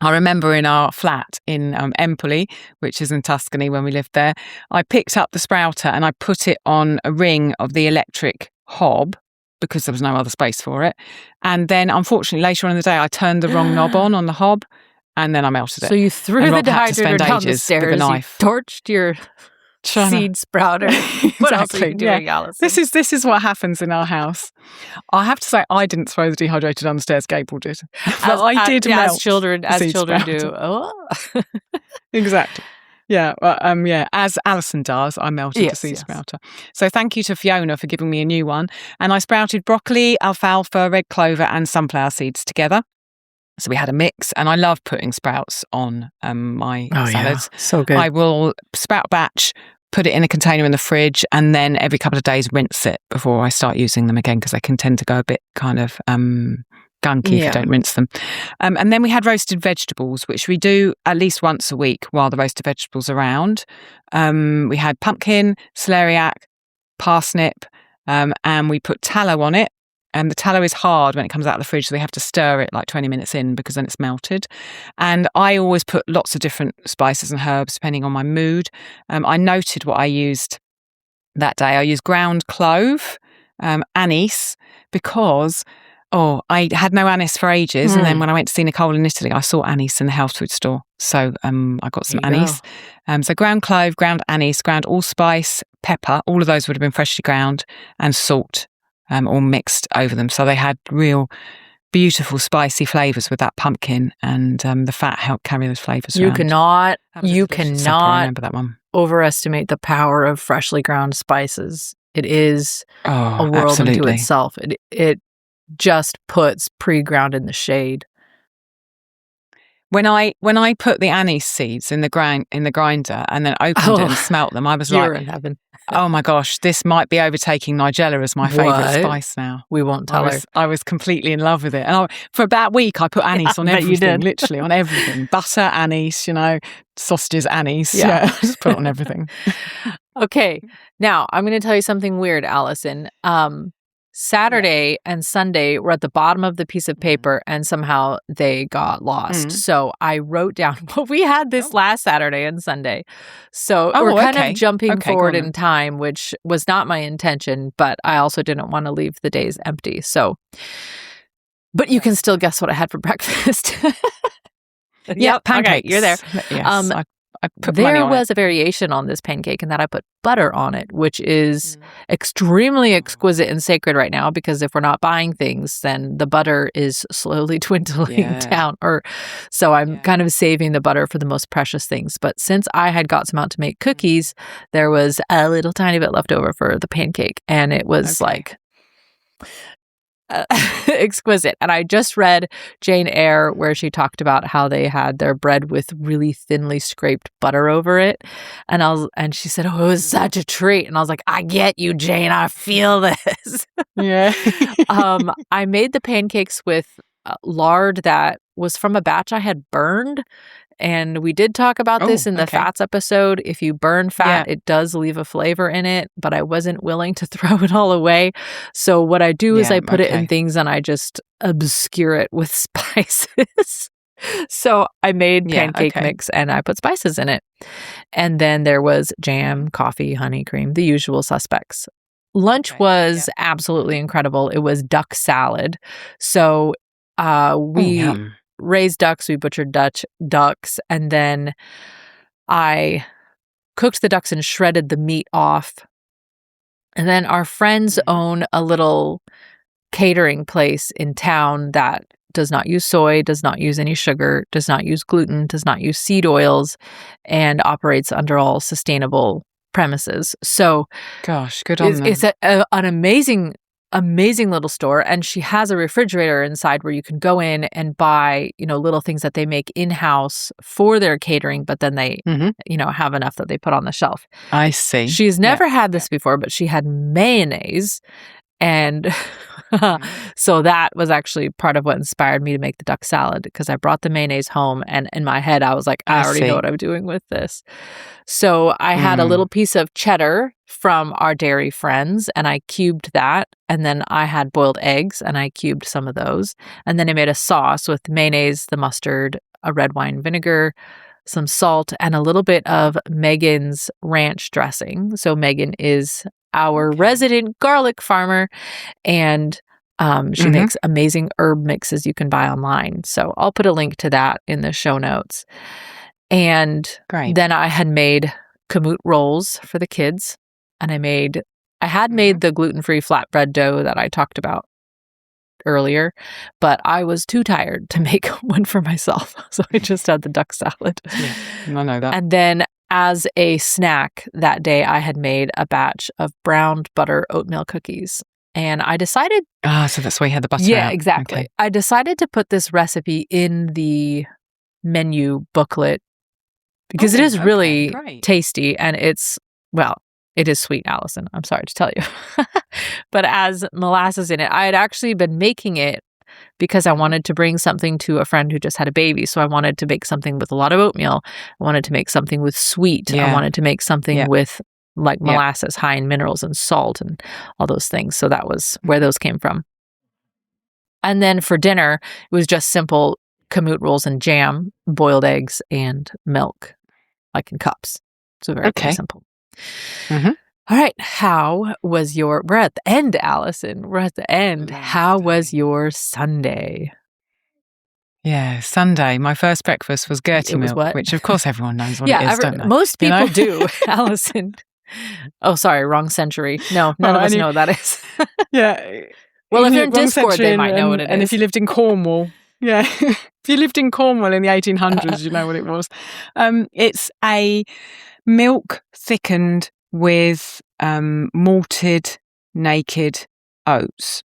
I remember in our flat in Empoli, which is in Tuscany when we lived there, I picked up the sprouter and I put it on a ring of the electric hob because there was no other space for it. And then unfortunately later on in the day, I turned the wrong knob on the hob and then I melted it.
So you threw the dehydrator down the stairs, with a knife. You torched your seed sprouter. What else are you doing, Allison?
This is what happens in our house. I have to say, I didn't throw the dehydrator down the stairs. Gabriel did, but I did melt.
As children
sprouter.
do.
Exactly. Yeah. As Alison does, I melted the seed sprouter. So thank you to Fiona for giving me a new one. And I sprouted broccoli, alfalfa, red clover, and sunflower seeds together. So we had a mix, and I love putting sprouts on my salads.
Yeah. So good.
I will sprout batch, put it in a container in the fridge, and then every couple of days rinse it before I start using them again because they can tend to go a bit kind of gunky if you don't rinse them. And then we had roasted vegetables, which we do at least once a week while the roasted vegetables are around. We had pumpkin, celeriac, parsnip, and we put tallow on it. And the tallow is hard when it comes out of the fridge, so we have to stir it like 20 minutes in because then it's melted. And I always put lots of different spices and herbs depending on my mood. I noted what I used that day. I used ground clove, anise because I had no anise for ages, and then when I went to see Nicole in Italy, I saw anise in the health food store. So I got some anise. So ground clove, ground anise, ground allspice, pepper. All of those would have been freshly ground, and salt, all mixed over them. So they had real beautiful spicy flavours with that pumpkin, and the fat helped carry those flavours around.
You cannot
I remember that one.
overestimate the power of freshly ground spices. It is a world unto itself. It just puts pre-ground in the shade.
When I put the anise seeds in the grinder and then opened it and smelt them, I was
you're in heaven.
Oh my gosh, this might be overtaking Nigella as my favourite spice now.
We won't tell her.
I was completely in love with it. And for about a week, I put anise on everything, literally on everything. Butter, anise, sausages, anise. Yeah, I just put it on everything.
Okay, now I'm going to tell you something weird, Alison. Saturday and Sunday were at the bottom of the piece of paper, and somehow they got lost. So I wrote down what we had this last Saturday and Sunday. So we're kind of jumping forward in time, which was not my intention, but I also didn't want to leave the days empty. So, but you can still guess what I had for breakfast.
Pancakes.
Okay, you're there.
Yes, I put
there was a variation on this pancake in that I put butter on it, which is extremely exquisite and sacred right now, because if we're not buying things, then the butter is slowly dwindling down. So I'm kind of saving the butter for the most precious things. But since I had got some out to make cookies, there was a little tiny bit left over for the pancake. And it was like exquisite. And I just read Jane Eyre, where she talked about how they had their bread with really thinly scraped butter over it, and she said, "Oh, it was such a treat." And I was like, "I get you, Jane. I feel this."
Yeah.
I made the pancakes with lard that was from a batch I had burned. And we did talk about this in the fats episode. If you burn fat, it does leave a flavor in it, but I wasn't willing to throw it all away. So what I do is I put it in things and I just obscure it with spices. So I made pancake mix and I put spices in it. And then there was jam, coffee, honey, cream, the usual suspects. Lunch was absolutely incredible. It was duck salad. So we raised ducks, we butchered ducks, and then I cooked the ducks and shredded the meat off. And then our friends own a little catering place in town that does not use soy, does not use any sugar, does not use gluten, does not use seed oils, and operates under all sustainable premises. So,
gosh, good on them.
It's an amazing little store, and she has a refrigerator inside where you can go in and buy, little things that they make in-house for their catering, but then they, have enough that they put on the shelf.
I see.
She's never had this before, but she had mayonnaise, and so that was actually part of what inspired me to make the duck salad, because I brought the mayonnaise home, and in my head I was like, I already know what I'm doing with this. So I had a little piece of cheddar from our dairy friends, and I cubed that. And then I had boiled eggs, and I cubed some of those. And then I made a sauce with mayonnaise, the mustard, a red wine vinegar, some salt, and a little bit of Megan's ranch dressing. So Megan is our resident garlic farmer, and she makes amazing herb mixes you can buy online. So I'll put a link to that in the show notes. And then I had made kamut rolls for the kids, and I had made the gluten-free flatbread dough that I talked about earlier, but I was too tired to make one for myself. So I just had the duck salad.
Yeah, I know that.
And then as a snack that day, I had made a batch of browned butter oatmeal cookies. And I decided...
so that's why you had the butter
Yeah,
out.
exactly.
Okay.
I decided to put this recipe in the menu booklet because it is really tasty, and it is sweet, Alison. I'm sorry to tell you. But as molasses in it, I had actually been making it because I wanted to bring something to a friend who just had a baby. So I wanted to make something with a lot of oatmeal. I wanted to make something with sweet. I wanted to make something with like molasses, high in minerals and salt and all those things. So that was where those came from. And then for dinner, it was just simple kamut rolls and jam, boiled eggs, and milk, like in cups. So very, very simple.
All right. We're at the end, Allison. We're at the end. How was your Sunday?
Yeah, Sunday. My first breakfast was Gertie milk, which of course everyone knows what it is, don't they?
Most people do, Allison. Oh, sorry, wrong century. No, none of us know what that is.
Yeah.
Well, if you're in Discord, they might know what it is.
And if you lived in Cornwall, if you lived in Cornwall in the 1800s, you know what it was. It's a milk thickened with malted naked oats.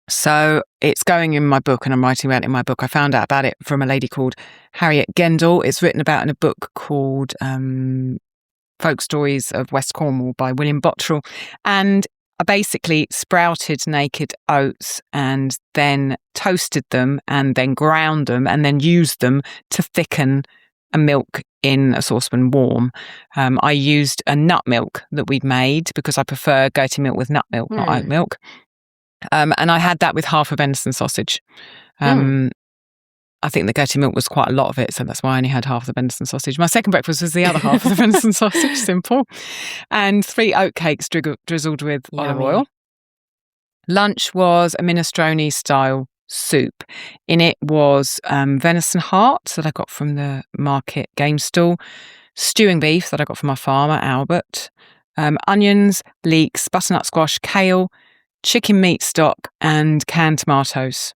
So it's going in my book, and I'm writing about it in my book. I found out about it from a lady called Harriet Gendall. It's written about in a book called Folk Stories of West Cornwall by William Bottrell. And I basically sprouted naked oats and then toasted them and then ground them and then used them to thicken a milk in a saucepan warm. I used a nut milk that we'd made because I prefer goatee milk with nut milk, not oat milk. And I had that with half a venison sausage. I think the goatee milk was quite a lot of it, so that's why I only had half the venison sausage. My second breakfast was the other half of the venison sausage, simple. And 3 oat cakes drizzled with olive oil. Lunch was a minestrone-style soup. In it was venison hearts that I got from the market game stall, stewing beef that I got from my farmer, Albert, onions, leeks, butternut squash, kale, chicken meat stock, and canned tomatoes.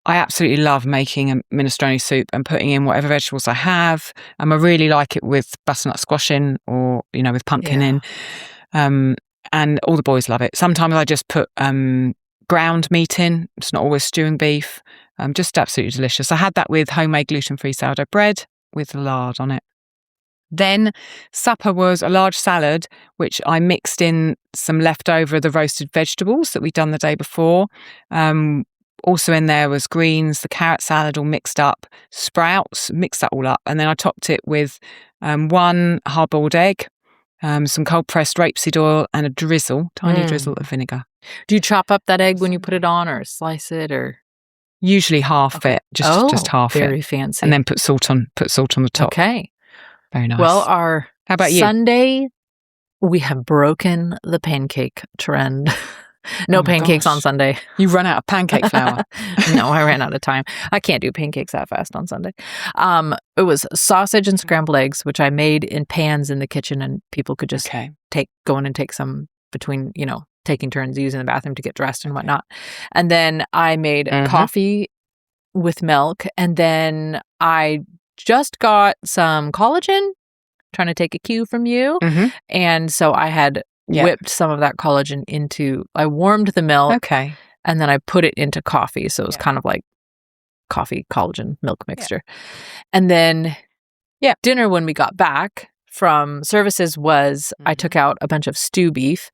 I absolutely love making a minestrone soup and putting in whatever vegetables I have. I really like it with butternut squash in or, with pumpkin in. And all the boys love it. Sometimes I just put ground meat in. It's not always stewing beef. Just absolutely delicious. I had that with homemade gluten-free sourdough bread with lard on it. Then supper was a large salad, which I mixed in some leftover of the roasted vegetables that we'd done the day before. Also in there was greens, the carrot salad all mixed up, sprouts, mixed that all up. And then I topped it with 1 hard-boiled egg, some cold-pressed rapeseed oil and a tiny drizzle of vinegar.
Do you chop up that egg when you put it on or slice it or?
Usually half it, just half
very
it.
Very fancy.
And then put salt on the top.
Okay.
Very nice.
Well,
How about you?
Sunday, we have broken the pancake trend. No pancakes on Sunday.
You run out of pancake flour.
No, I ran out of time. I can't do pancakes that fast on Sunday. It was sausage and scrambled eggs, which I made in pans in the kitchen, and people could just go in and take some between, taking turns using the bathroom to get dressed and whatnot. And then I made coffee with milk, and then I just got some collagen, trying to take a cue from you. And so I had whipped some of that collagen I warmed the milk. And then I put it into coffee. So it was kind of like coffee, collagen, milk mixture. And then dinner when we got back from services was I took out a bunch of stew beef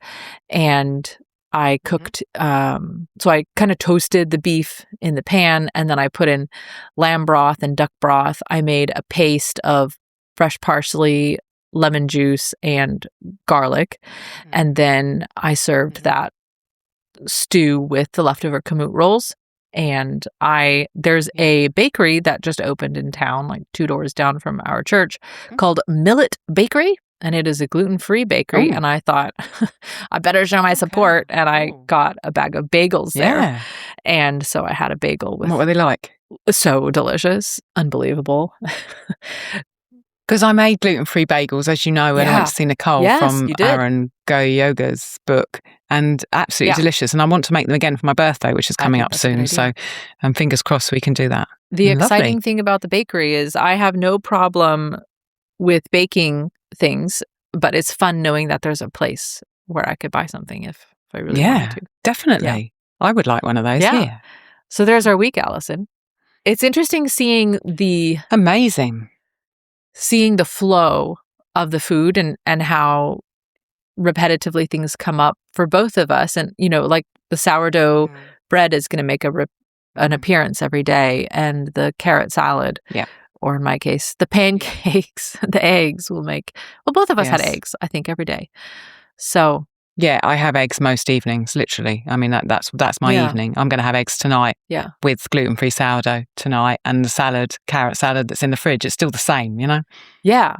and I cooked, so I kind of toasted the beef in the pan and then I put in lamb broth and duck broth. I made a paste of fresh parsley, lemon juice, and garlic. And then I served that stew with the leftover kamut rolls. And there's a bakery that just opened in town, like 2 doors down from our church, called Millet Bakery. And it is a gluten-free bakery. And I thought, I better show my support. And I got a bag of bagels there. And so I had a bagel with...
What were they like?
So delicious. Unbelievable.
Because I made gluten-free bagels, as you know, when I went to see Nicole from Aaron Go Yoga's book, and absolutely delicious. And I want to make them again for my birthday, which is coming up soon. So fingers crossed we can do that.
The exciting thing about the bakery is I have no problem with baking things, but it's fun knowing that there's a place where I could buy something if I really wanted to.
Definitely. Yeah. I would like one of those. Yeah.
So there's our week, Allison. It's interesting seeing the flow of the food and how repetitively things come up for both of us. And, like the sourdough bread is going to make an appearance every day, and the carrot salad, or in my case, the pancakes, the eggs will make, both of us had eggs, I think, every day. So.
Yeah, I have eggs most evenings, literally. I mean, that's my evening. I'm going to have eggs tonight with gluten-free sourdough tonight, and the carrot salad that's in the fridge. It's still the same,
Yeah.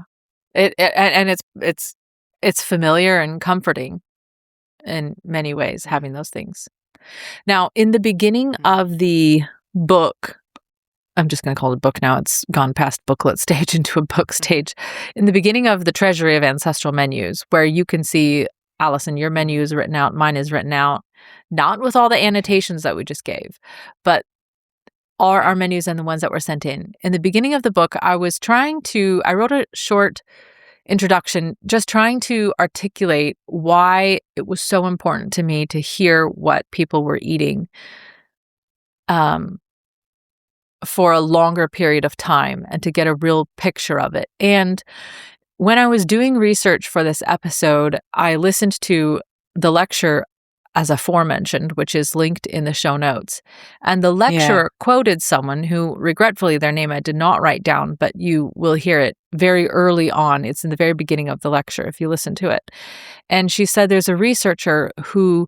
And it's
it's familiar and comforting in many ways, having those things. Now, in the beginning of the book, I'm just going to call it a book now. It's gone past booklet stage into a book stage. In the beginning of the Treasury of Ancestral Menus, where you can see, Allison, your menu is written out, mine is written out, not with all the annotations that we just gave, but are our menus and the ones that were sent in. In the beginning of the book, I wrote a short introduction, just trying to articulate why it was so important to me to hear what people were eating for a longer period of time and to get a real picture of it. And when I was doing research for this episode, I listened to the lecture as aforementioned, which is linked in the show notes. And the lecturer quoted someone who, regretfully, their name I did not write down, but you will hear it very early on. It's in the very beginning of the lecture if you listen to it. And she said there's a researcher who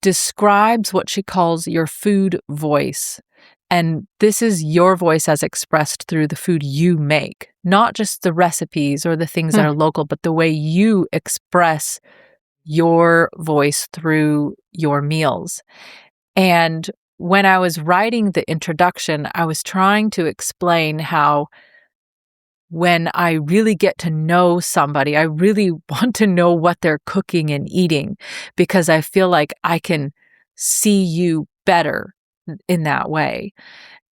describes what she calls your food voice. And this is your voice as expressed through the food you make, not just the recipes or the things that are local, but the way you express your voice through your meals. And when I was writing the introduction, I was trying to explain how when I really get to know somebody, I really want to know what they're cooking and eating, because I feel like I can see you better in that way.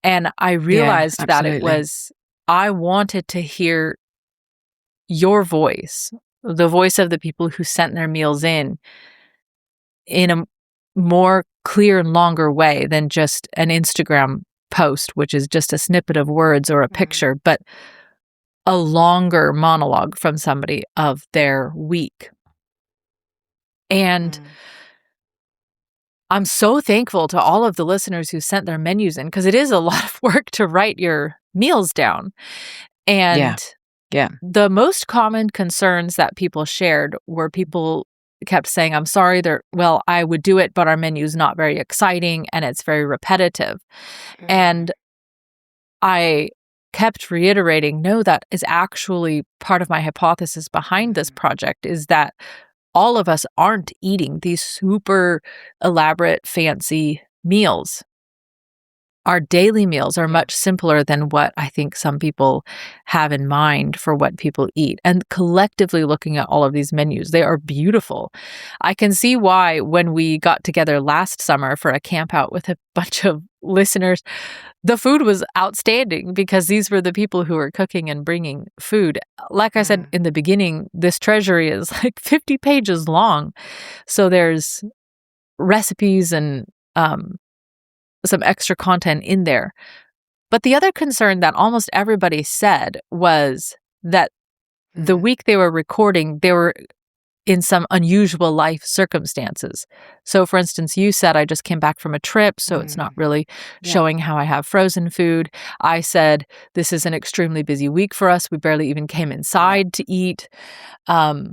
And I realized that I wanted to hear your voice, the voice of the people who sent their meals in a more clear and longer way than just an Instagram post, which is just a snippet of words or a picture, but a longer monologue from somebody of their week. And I'm so thankful to all of the listeners who sent their menus in, because it is a lot of work to write your meals down. And the most common concerns that people shared were people kept saying, I'm sorry, I would do it, but our menu's not very exciting and it's very repetitive. And I kept reiterating, no, that is actually part of my hypothesis behind this project, is that all of us aren't eating these super elaborate, fancy meals. Our daily meals are much simpler than what I think some people have in mind for what people eat. And collectively looking at all of these menus, they are beautiful. I can see why when we got together last summer for a camp out with a bunch of listeners, the food was outstanding, because these were the people who were cooking and bringing food. Like I said in the beginning, this treasury is like 50 pages long. So there's recipes and some extra content in there. But the other concern that almost everybody said was that the week they were recording, they were in some unusual life circumstances. So for instance, you said, I just came back from a trip, so it's not really showing how I have frozen food. I said, this is an extremely busy week for us. We barely even came inside to eat. Hannah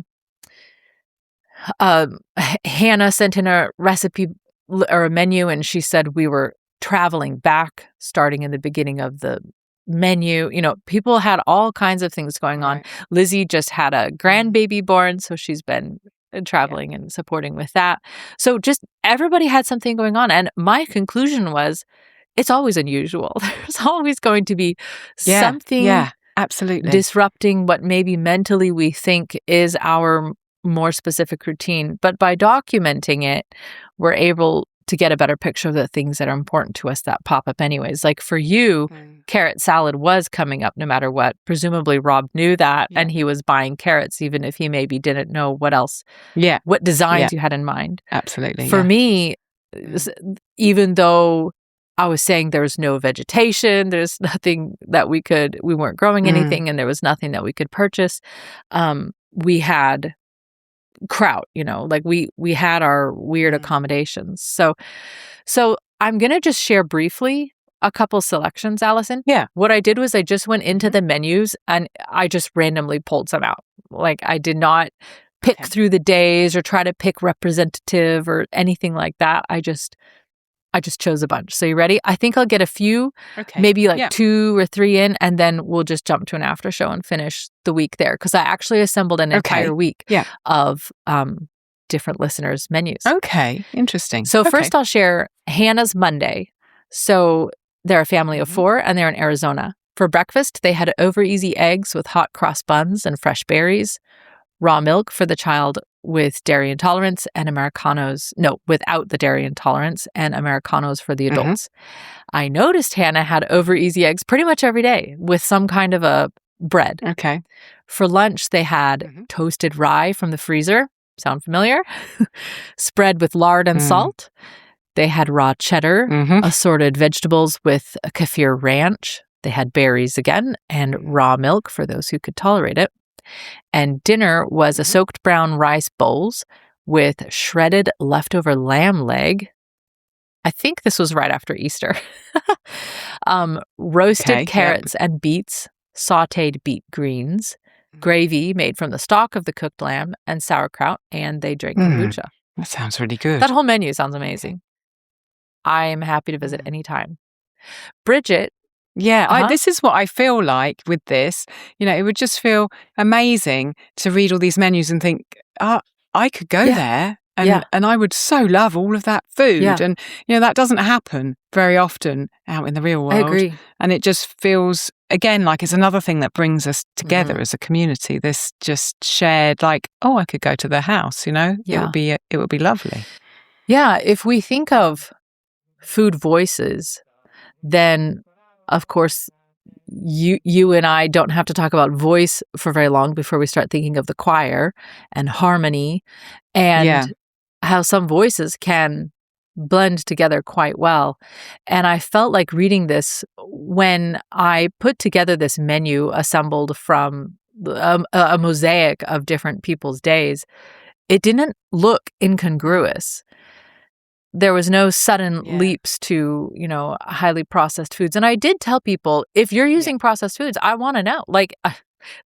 sent in a recipe or a menu, and she said we were traveling back starting in the beginning of the menu. You know, people had all kinds of things going on. Lizzie just had a grandbaby born, so she's been traveling and supporting with that. So just everybody had something going on. And my conclusion was, it's always unusual. There's always going to be something
absolutely
disrupting what maybe mentally we think is our more specific routine. But by documenting it, we're able to get a better picture of the things that are important to us that pop up anyways. Like for you, carrot salad was coming up no matter what. Presumably Rob knew that and he was buying carrots even if he maybe didn't know what else, what designs you had in mind.
Absolutely.
For me, even though I was saying there's no vegetation, there's nothing that we weren't growing anything and there was nothing that we could purchase. We had kraut, like we had our weird accommodations. So I'm going to just share briefly a couple selections, Allison.
Yeah.
What I did was I just went into the menus and I just randomly pulled some out. Like I did not pick through the days or try to pick representative or anything like that. I just
I just chose a bunch. So you ready? I think I'll get a few, maybe like 2 or 3 in, and then we'll just jump to an after show and finish the week there. Because I actually assembled an entire week of different listeners' menus.
Okay, interesting.
So first I'll share Hannah's Monday. So they're a family of 4 and they're in Arizona. For breakfast, they had over easy eggs with hot cross buns and fresh berries, raw milk for the child with dairy intolerance, and without the dairy intolerance, and Americanos for the adults. I noticed Hannah had over easy eggs pretty much every day with some kind of a bread.
Okay.
For lunch, they had toasted rye from the freezer. Sound familiar? Spread with lard and salt. They had raw cheddar, assorted vegetables with a kefir ranch. They had berries again, and raw milk for those who could tolerate it. And dinner was a soaked brown rice bowls with shredded leftover lamb leg. I think this was right after Easter. Roasted carrots and beets, sautéed beet greens, gravy made from the stock of the cooked lamb, and sauerkraut, and they drank kombucha.
That sounds really good.
That whole menu sounds amazing. I am happy to visit anytime. Bridget.
Yeah, this is what I feel like with this. It would just feel amazing to read all these menus and think, I could go there and I would so love all of that food.
Yeah.
And, that doesn't happen very often out in the real world.
I agree.
And it just feels, again, like it's another thing that brings us together as a community. This just shared like, I could go to their house,
Yeah.
It would be lovely.
Yeah, if we think of food voices, then of course you and I don't have to talk about voice for very long before we start thinking of the choir and harmony and how some voices can blend together quite well. And I felt like reading this when I put together this menu assembled from a mosaic of different people's days. It didn't look incongruous. There was no sudden leaps to, highly processed foods. And I did tell people, if you're using processed foods, I want to know. Like,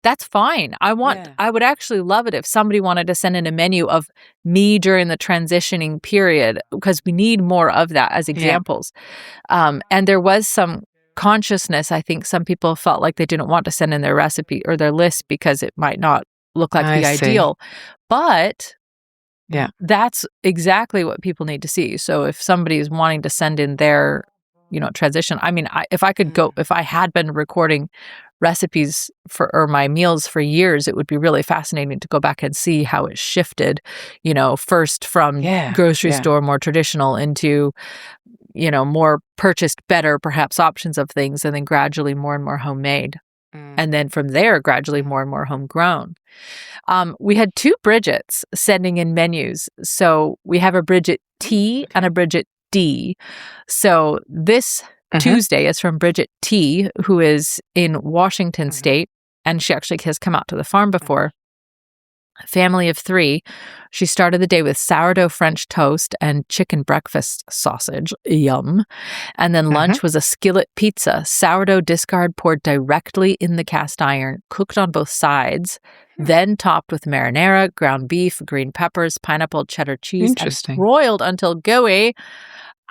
that's fine. I would actually love it if somebody wanted to send in a menu of me during the transitioning period, because we need more of that as examples. And there was some consciousness. I think some people felt like they didn't want to send in their recipe or their list because it might not look like the ideal. But that's exactly what people need to see. So if somebody is wanting to send in their, transition, I mean, if I had been recording recipes or my meals for years, it would be really fascinating to go back and see how it shifted, first from grocery store, more traditional, into, more purchased, better perhaps options of things, and then gradually more and more homemade. And then from there, gradually more and more homegrown. We had 2 Bridgets sending in menus. So we have a Bridget T and a Bridget D. So this Tuesday is from Bridget T, who is in Washington State, and she actually has come out to the farm before. Family of 3. She started the day with sourdough French toast and chicken breakfast sausage. Yum. And then lunch was a skillet pizza, sourdough discard poured directly in the cast iron, cooked on both sides, then topped with marinara, ground beef, green peppers, pineapple, cheddar cheese, and broiled until gooey.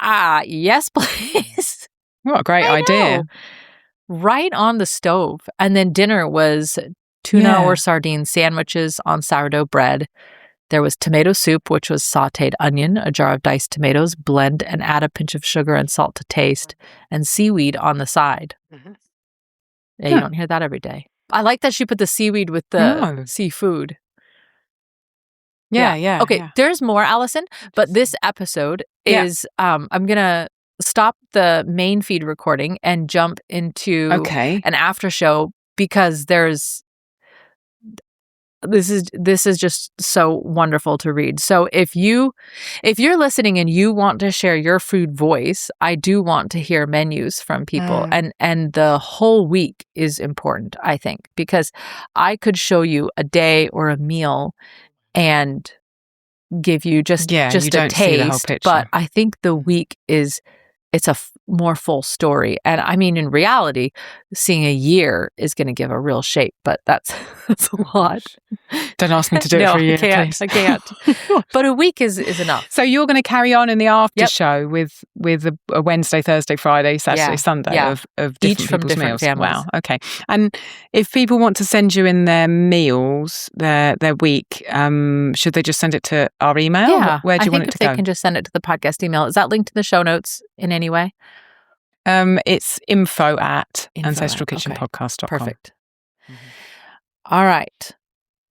Yes, please.
What a great idea.
Right on the stove. And then dinner was tuna or sardine sandwiches on sourdough bread. There was tomato soup, which was sautéed onion, a jar of diced tomatoes, blend and add a pinch of sugar and salt to taste, and seaweed on the side. Yeah, you don't hear that every day. I like that she put the seaweed with the seafood.
Yeah.
Okay, there's more, Allison, but this episode is, I'm going to stop the main feed recording and jump into an after show, because this is just so wonderful to read. So if you're listening and you want to share your food voice, I do want to hear menus from people, and the whole week is important, I think, because I could show you a day or a meal and give you just a taste, but I think the week it's a more full story. And I mean, in reality, seeing a year is going to give a real shape, but that's
That's a lot.
Don't ask me to do it for a year, please.
I can't. But a week is enough.
So you're going to carry on in the after show with a Wednesday, Thursday, Friday, Saturday, Sunday of different
each from
people's
different
meals.
families.
Wow. Okay. And if people want to send you in their meals, their week, should they just send it to our email?
Yeah.
Where do you want it to go?
They can just send it to the podcast email. Is that linked in the show notes in any way?
It's info@ancestralkitchenpodcast.com.
Perfect. All right.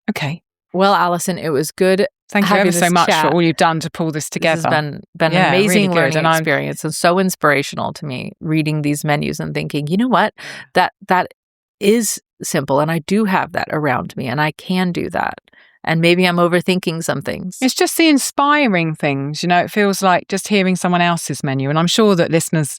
Okay.
Well, Alison, it was good.
Thank you ever so much for all you've done to pull this together.
This has been an amazing learning experience and so inspirational to me, reading these menus and thinking, you know what, that is simple, and I do have that around me, and I can do that. And maybe I'm overthinking some things.
It's just the inspiring things, it feels like just hearing someone else's menu. And I'm sure that listeners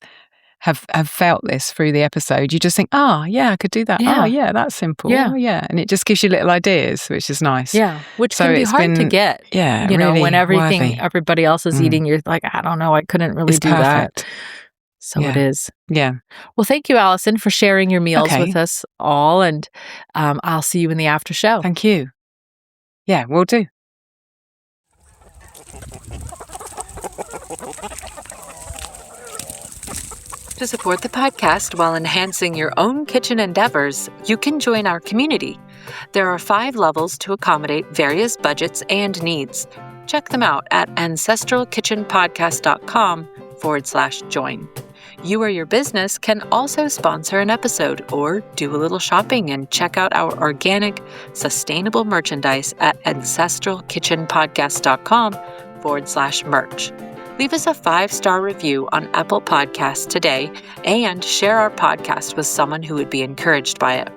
have felt this through the episode. You just think, I could do that.
Yeah.
Oh, yeah, that's simple.
Yeah.
Oh, yeah. And it just gives you little ideas, which is nice.
Yeah, which can be hard to get.
Yeah,
really when
worthy.
Everybody else is eating, you're like, I don't know, I couldn't really do that. So it is.
Yeah.
Well, thank you, Alison, for sharing your meals with us all. And I'll see you in the after show.
Thank you. Yeah, will do.
To support the podcast while enhancing your own kitchen endeavors, you can join our community. There are 5 levels to accommodate various budgets and needs. Check them out at ancestralkitchenpodcast.com/join. You or your business can also sponsor an episode or do a little shopping and check out our organic, sustainable merchandise at ancestralkitchenpodcast.com/merch. Leave us a 5-star review on Apple Podcasts today and share our podcast with someone who would be encouraged by it.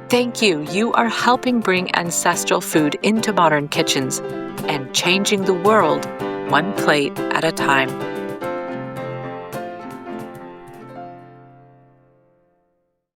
Thank you. You are helping bring ancestral food into modern kitchens and changing the world one plate at a time.